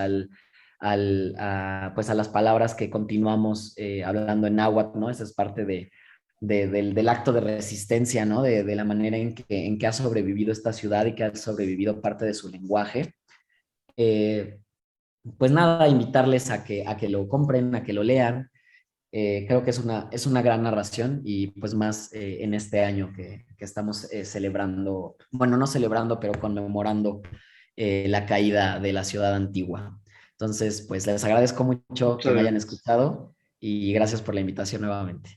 pues a las palabras que continuamos hablando en náhuatl, ¿no? Esa es parte del acto de resistencia, ¿no? De la manera en que ha sobrevivido esta ciudad y que ha sobrevivido parte de su lenguaje. Pues nada, invitarles a que lo compren, a que lo lean. Creo que es una gran narración y pues más en este año que estamos celebrando, bueno, no celebrando, pero conmemorando la caída de la ciudad antigua. Entonces, pues les agradezco mucho que me hayan escuchado y gracias por la invitación nuevamente.